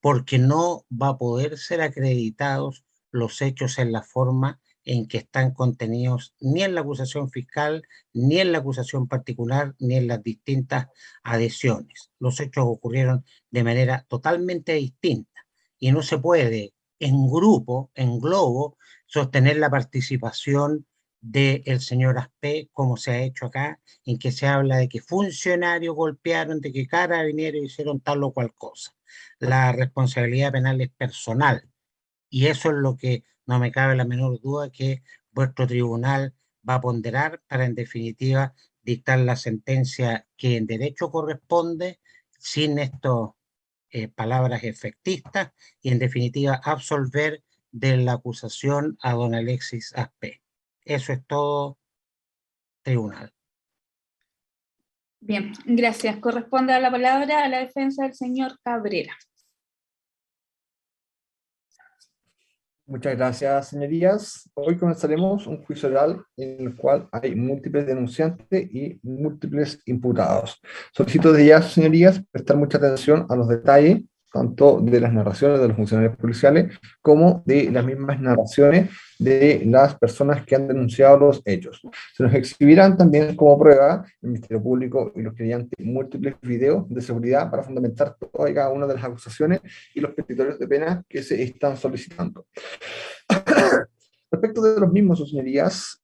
porque no va a poder ser acreditados los hechos en la forma en que están contenidos ni en la acusación fiscal, ni en la acusación particular, ni en las distintas adhesiones. Los hechos ocurrieron de manera totalmente distinta y no se puede en grupo, en globo, sostener la participación del señor Aspe, como se ha hecho acá, en que se habla de que funcionarios golpearon, de que carabineros hicieron tal o cual cosa. La responsabilidad penal es personal, y eso es lo que no me cabe la menor duda que vuestro tribunal va a ponderar para, en definitiva, dictar la sentencia que en derecho corresponde, sin estas palabras efectistas, y en definitiva absolver de la acusación a don Alexis Aspe. Eso es todo, tribunal. Bien, gracias. Corresponde a la palabra a la defensa del señor Cabrera. Muchas gracias, señorías. Hoy comenzaremos un juicio oral en el cual hay múltiples denunciantes y múltiples imputados. Solicito de ya, señorías, prestar mucha atención a los detalles, tanto de las narraciones de los funcionarios policiales como de las mismas narraciones de las personas que han denunciado los hechos. Se nos exhibirán también como prueba el Ministerio Público y los creyentes múltiples videos de seguridad para fundamentar toda y cada una de las acusaciones y los petitorios de pena que se están solicitando. Respecto de los mismos, sus señorías,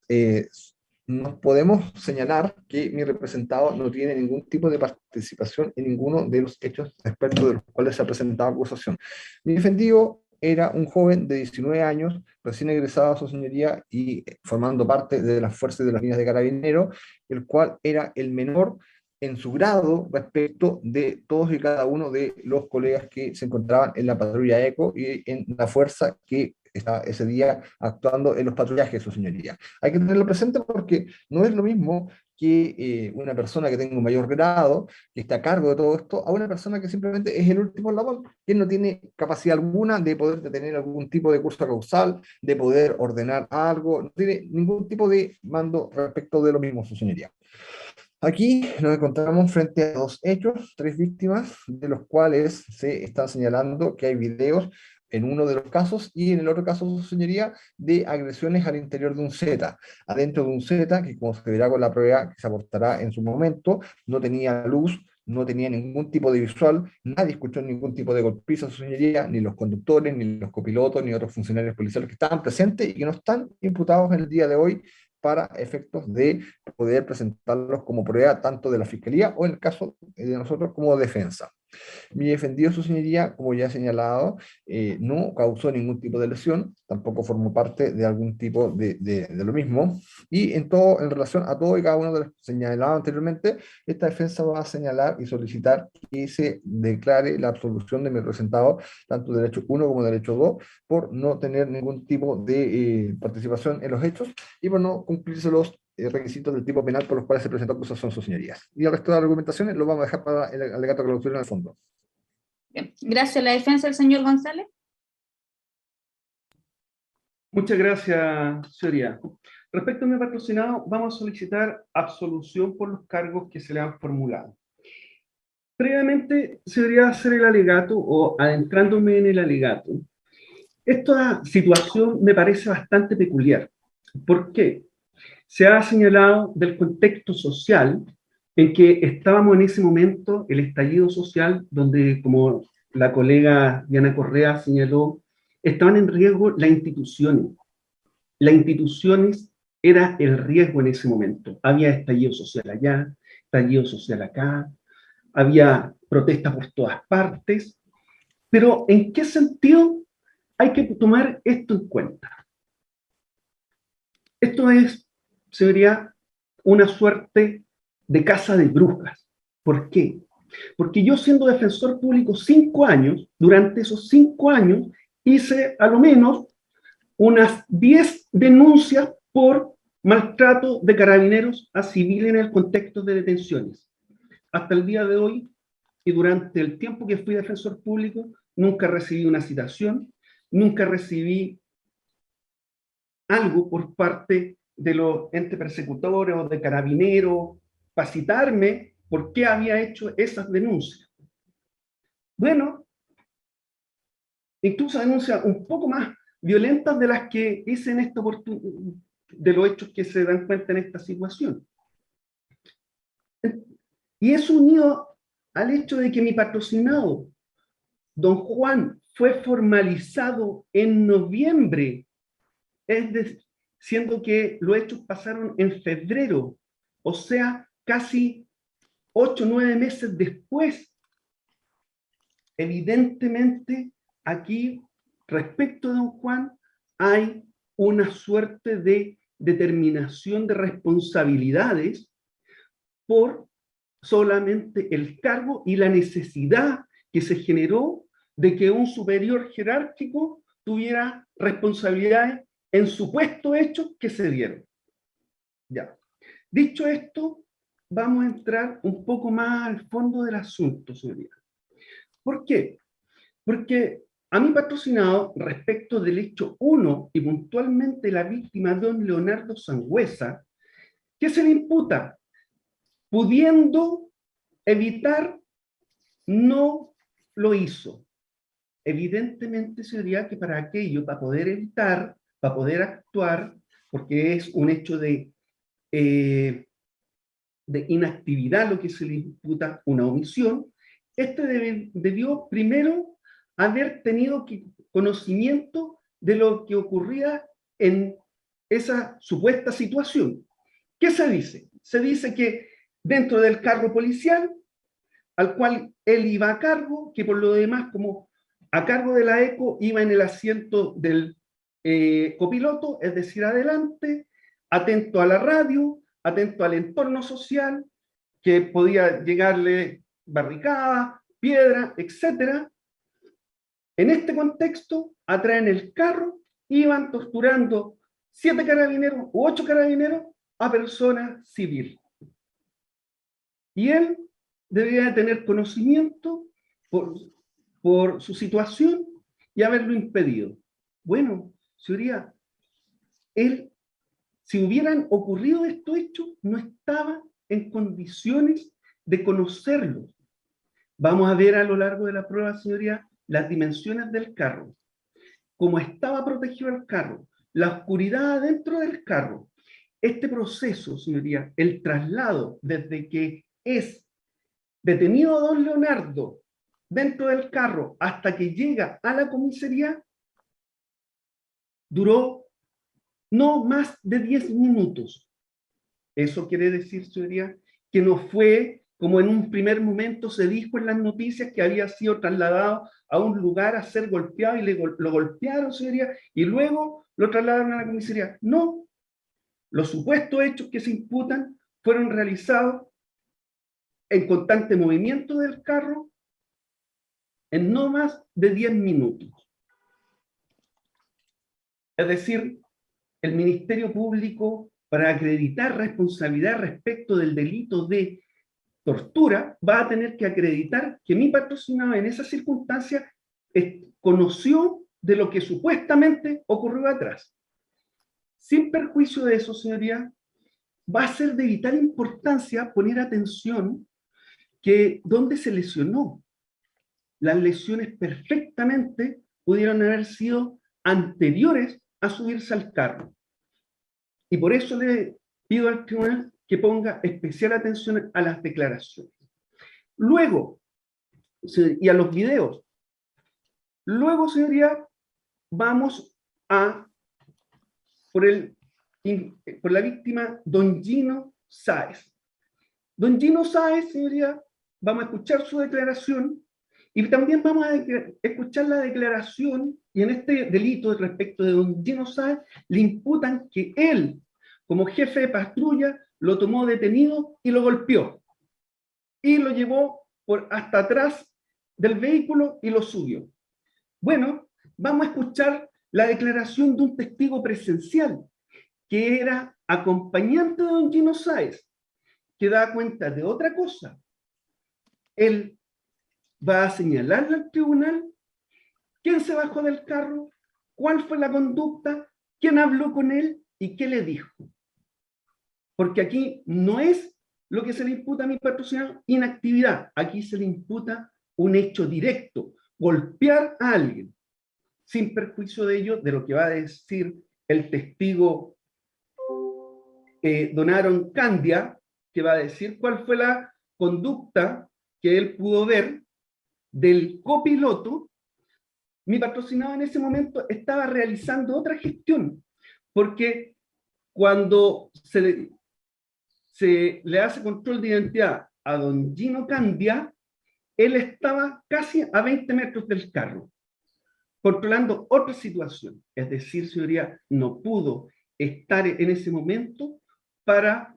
nos podemos señalar que mi representado no tiene ningún tipo de participación en ninguno de los hechos respecto de los cuales se ha presentado acusación. Mi defendido era un joven de 19 años, recién egresado a su señoría y formando parte de las fuerzas de las líneas de carabineros, el cual era el menor en su grado respecto de todos y cada uno de los colegas que se encontraban en la patrulla ECO y en la fuerza que está ese día actuando en los patrullajes, su señoría. Hay que tenerlo presente porque no es lo mismo que una persona que tenga un mayor grado, que está a cargo de todo esto, a una persona que simplemente es el último eslabón, que no tiene capacidad alguna de poder tener algún tipo de curso causal, de poder ordenar algo, no tiene ningún tipo de mando respecto de lo mismo, su señoría. Aquí nos encontramos frente a dos hechos, tres víctimas, de los cuales se están señalando que hay videos en uno de los casos y en el otro caso, su señoría, de agresiones al interior de un Z. Adentro de un Z, que como se verá con la prueba que se aportará en su momento, no tenía luz, no tenía ningún tipo de visual, nadie escuchó ningún tipo de golpiza, su señoría, ni los conductores, ni los copilotos, ni otros funcionarios policiales que estaban presentes y que no están imputados en el día de hoy para efectos de poder presentarlos como prueba tanto de la Fiscalía o en el caso de nosotros como defensa. Mi defendido, su señoría, como ya he señalado, no causó ningún tipo de lesión, tampoco formó parte de algún tipo de lo mismo, y en relación a todo y cada uno de los señalados anteriormente, esta defensa va a señalar y solicitar que se declare la absolución de mi representado, tanto derecho 1 como derecho 2, por no tener ningún tipo de participación en los hechos y por no cumplirse los requisitos del tipo penal por los cuales se presentó acusación, sus señorías. Y el resto de las argumentaciones lo vamos a dejar para el alegato de clausura en el fondo. Bien. Gracias. La defensa del señor González. Muchas gracias, señoría. Respecto a mi patrocinado, vamos a solicitar absolución por los cargos que se le han formulado. Previamente, se debería hacer el alegato, o adentrándome en el alegato, esta situación me parece bastante peculiar. ¿Por qué? Se ha señalado del contexto social en que estábamos en ese momento, el estallido social, donde, como la colega Diana Correa señaló, estaban en riesgo las instituciones. Las instituciones era el riesgo en ese momento. Había estallido social allá, estallido social acá, había protestas por todas partes, pero ¿en qué sentido hay que tomar esto en cuenta? Esto sería una suerte de casa de brujas. ¿Por qué? Porque yo, siendo defensor público 5 años, durante esos 5 años hice a lo menos unas 10 denuncias por maltrato de carabineros a civiles en el contexto de detenciones. Hasta el día de hoy, y durante el tiempo que fui defensor público, nunca recibí una citación, nunca recibí algo por parte de los entes persecutores o de carabineros para citarme por qué había hecho esas denuncias. Bueno, incluso denuncias un poco más violentas de las que hice en esta oportunidad, de los hechos que se dan cuenta en esta situación. Y eso unido al hecho de que mi patrocinado, don Juan, fue formalizado en noviembre, siendo que los hechos pasaron en febrero, o sea, casi 8 o 9 meses después. Evidentemente, aquí, respecto a don Juan, hay una suerte de determinación de responsabilidades por solamente el cargo y la necesidad que se generó de que un superior jerárquico tuviera responsabilidades en supuestos hechos que se dieron. Ya. Dicho esto, vamos a entrar un poco más al fondo del asunto, señoría. ¿Por qué? Porque a mi patrocinado, respecto del hecho 1 y puntualmente la víctima don Leonardo Sangüesa, ¿qué se le imputa? Pudiendo evitar, no lo hizo. Evidentemente, señoría, que para aquello, para poder evitar, para poder actuar, porque es un hecho de inactividad lo que se le imputa, una omisión, debió primero haber tenido conocimiento de lo que ocurría en esa supuesta situación. ¿Qué se dice? Se dice que dentro del carro policial, al cual él iba a cargo, que por lo demás, como a cargo de la ECO, iba en el asiento del copiloto, es decir, adelante, atento a la radio, atento al entorno social, que podía llegarle barricada, piedra, etc. En este contexto, atrás en el carro, iban torturando 7 carabineros u 8 carabineros a personas civiles. Y él debería tener conocimiento por su situación y haberlo impedido. Bueno, señoría, él, si hubieran ocurrido estos hechos, no estaba en condiciones de conocerlos. Vamos a ver a lo largo de la prueba, señoría, las dimensiones del carro, cómo estaba protegido el carro, la oscuridad dentro del carro. Este proceso, señoría, el traslado desde que es detenido don Leonardo dentro del carro hasta que llega a la comisaría, duró no más de 10 minutos. Eso quiere decir, señoría, que no fue como en un primer momento se dijo en las noticias, que había sido trasladado a un lugar a ser golpeado y lo golpearon, señoría, y luego lo trasladaron a la comisaría. No, los supuestos hechos que se imputan fueron realizados en constante movimiento del carro en no más de 10 minutos. Es decir, el Ministerio Público, para acreditar responsabilidad respecto del delito de tortura, va a tener que acreditar que mi patrocinado en esa circunstancia conoció de lo que supuestamente ocurrió atrás. Sin perjuicio de eso, señoría, va a ser de vital importancia poner atención que dónde se lesionó. Las lesiones perfectamente pudieron haber sido anteriores a subirse al carro. Y por eso le pido al tribunal que ponga especial atención a las declaraciones. Luego, y a los videos. Luego, señoría, vamos a por la víctima don Gino Sáez. Don Gino Sáez, señoría, vamos a escuchar su declaración y también vamos a escuchar la declaración, y en este delito respecto de don Gino Sáez le imputan que él, como jefe de patrulla, lo tomó detenido y lo golpeó. Y lo llevó hasta atrás del vehículo y lo subió. Bueno, vamos a escuchar la declaración de un testigo presencial, que era acompañante de don Gino Sáez, que da cuenta de otra cosa. Él va a señalarle al tribunal quién se bajó del carro, cuál fue la conducta, quién habló con él y qué le dijo. Porque aquí no es lo que se le imputa a mi patrocinador, inactividad. Aquí se le imputa un hecho directo, golpear a alguien, sin perjuicio de ello, de lo que va a decir el testigo don Aaron Candia, que va a decir cuál fue la conducta que él pudo ver del copiloto. Mi patrocinado en ese momento estaba realizando otra gestión, porque cuando se le hace control de identidad a don Gino Candia, él estaba casi a 20 metros del carro, controlando otra situación. Es decir, señoría, no pudo estar en ese momento para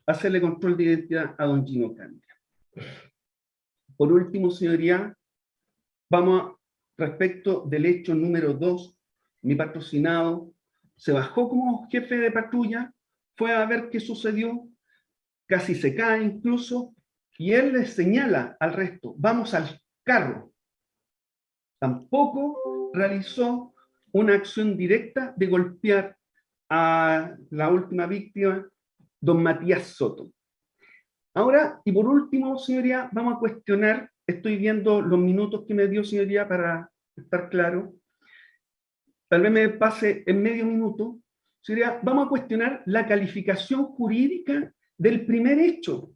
hacerle control de identidad a don Gino Candia. Por último, señoría, vamos respecto del hecho número 2. Mi patrocinado se bajó como jefe de patrulla, fue a ver qué sucedió, casi se cae incluso, y él les señala al resto, vamos al carro. Tampoco realizó una acción directa de golpear a la última víctima, don Matías Soto. Ahora, y por último, señoría, vamos a cuestionar, estoy viendo los minutos que me dio, señoría, para estar claro, tal vez me pase en medio minuto, señoría, vamos a cuestionar la calificación jurídica del primer hecho,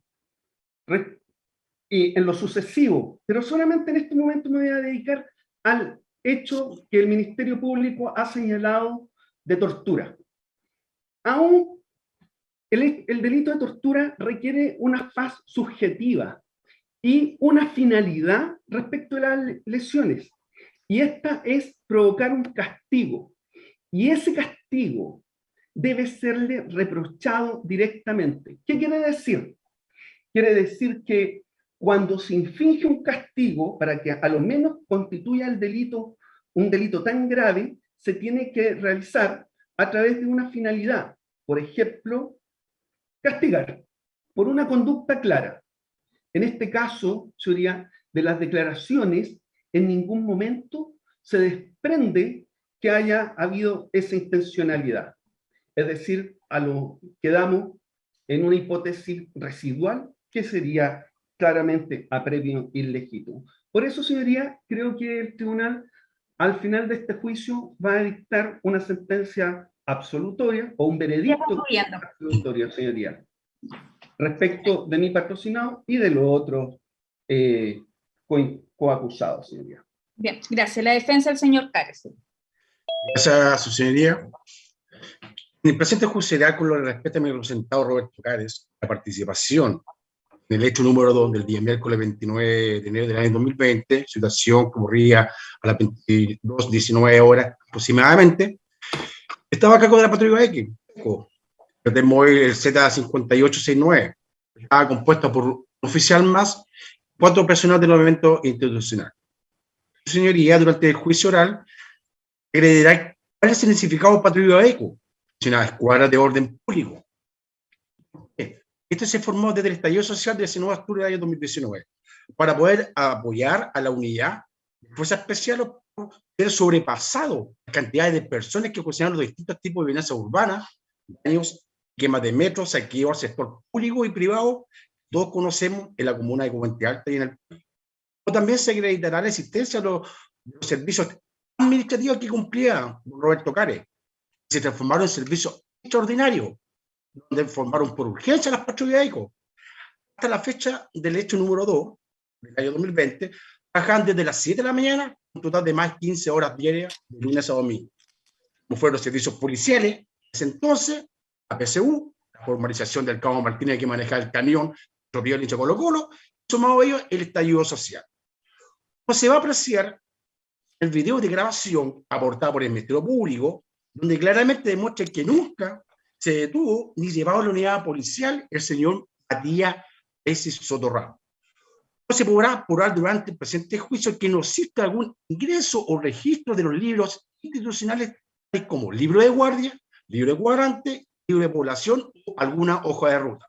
y en lo sucesivo, pero solamente en este momento me voy a dedicar al hecho que el Ministerio Público ha señalado de tortura. Aún el delito de tortura requiere una faz subjetiva y una finalidad respecto de las lesiones. Y esta es provocar un castigo. Y ese castigo debe serle reprochado directamente. ¿Qué quiere decir? Quiere decir que cuando se inflige un castigo, para que a lo menos constituya el delito, un delito tan grave, se tiene que realizar a través de una finalidad. Por ejemplo, castigar por una conducta clara. En este caso, señoría, de las declaraciones, en ningún momento se desprende que haya habido esa intencionalidad. Es decir, quedamos en una hipótesis residual que sería claramente apremio ilegítimo. Por eso, señoría, creo que el tribunal, al final de este juicio, va a dictar una sentencia absolutoria o un veredicto absolutorio, señoría, respecto de mi patrocinado y de los otros coacusados, señoría. Bien, gracias. La defensa del señor Cares. Gracias a su señoría. En el presente juicio oral, con lo que respecta a mi representado Roberto Cares, la participación en el hecho número 2 del día miércoles 29 de enero del año 2020, situación que ocurría a las 22:19 horas aproximadamente, estaba a cargo de la patrulla X, del móvil el Z5869, estaba compuesta por un oficial más, 4 personas del movimiento institucional. Su señoría, durante el juicio oral, heredará cuál es el significado de patrulla ECO, una escuadra de orden público. Esto se formó desde el estallido social del 19 de octubre del año 2019, para poder apoyar a la unidad de fuerzas especiales por haber sobrepasado la cantidad de personas que ocasionaron los distintos tipos de violencia urbana, daños, quemas de metros, saqueo al sector público y privado, todos conocemos en la comuna de Puente Alta y en el país. También se acreditará la existencia de los servicios administrativos que cumplía Roberto Cares, se transformaron en servicios extraordinarios, donde formaron por urgencia las patrullas ECO. Hasta la fecha del hecho número 2 del año 2020, trabajan desde las 7 de la mañana, un total de más de 15 horas diarias, de lunes a domingo. Como fueron los servicios policiales, desde entonces, la PSU, la formalización del cabo Martínez que manejaba el camión, atropelló el hincha Colo Colo, sumado a ello el estallido social. Como se va a apreciar el video de grabación aportado por el Ministerio Público, donde claramente demuestra que nunca se detuvo ni llevado a la unidad policial el señor Matías Soto Ramos. No se podrá probar durante el presente juicio que no exista algún ingreso o registro de los libros institucionales, tales como libro de guardia, libro de cuadrante, libro de población o alguna hoja de ruta.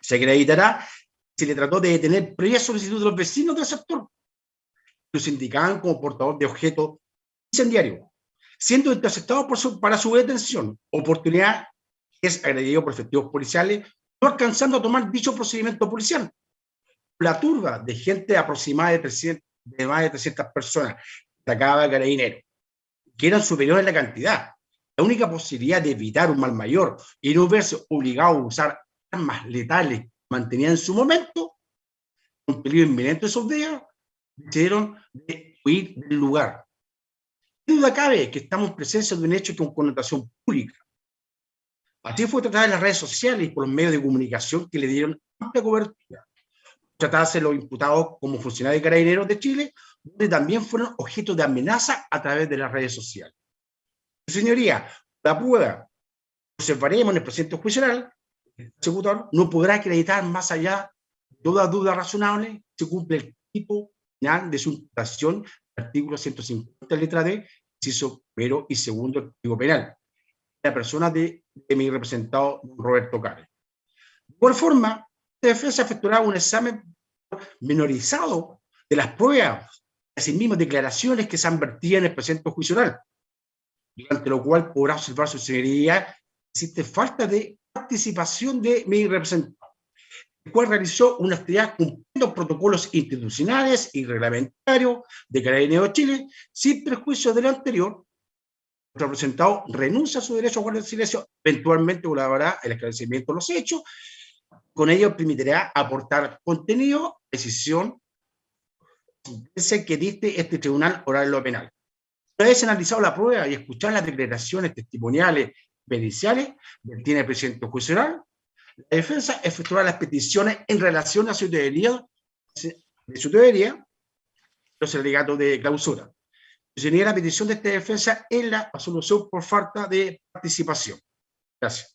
Se acreditará si le trató de detener previa solicitud de los vecinos del sector, que los indicaban como portador de objetos incendiarios, siendo interceptados para su detención, oportunidad que es agredido por efectivos policiales, no alcanzando a tomar dicho procedimiento policial. La turba de gente aproximada de más de 300 personas atacaba a Carabineros, que eran superiores en la cantidad. La única posibilidad de evitar un mal mayor y no verse obligado a usar armas letales que mantenían en su momento, un peligro inminente de esos días, decidieron de huir del lugar. ¿Qué duda cabe que estamos en presencia de un hecho con connotación pública? Así fue tratada en las redes sociales y por los medios de comunicación que le dieron amplia cobertura. Tratarse los imputados como funcionarios de Carabineros de Chile, donde también fueron objeto de amenaza a través de las redes sociales. Señoría, la prueba, observaremos en el presente juicio oral, el ejecutor no podrá acreditar más allá de toda duda razonable si cumple el tipo final de su imputación, artículo 150, letra D, inciso primero y segundo del Código Penal, la persona de mi representado Roberto Cares. De igual forma, la defensa efectuará un examen minorizado de las pruebas, asimismo declaraciones que se han vertido en el presente juicio oral, durante lo cual podrá observar su señoría existe falta de participación de mi representante, el cual realizó una actividad cumpliendo protocolos institucionales y reglamentarios de Carabineros de Chile, sin perjuicio de lo anterior. Nuestro representado renuncia a su derecho a guardar silencio, eventualmente colaborará el esclarecimiento de los hechos, con ello permitirá aportar contenido a la decisión que dicte este tribunal oral en lo penal. Una vez analizado la prueba y escuchar las declaraciones testimoniales periciales tiene el presidente del juicio oral, la defensa efectuará las peticiones en relación a su teoría, los alegatos de clausura. Se niega la petición de esta defensa en la absolución por falta de participación. Gracias.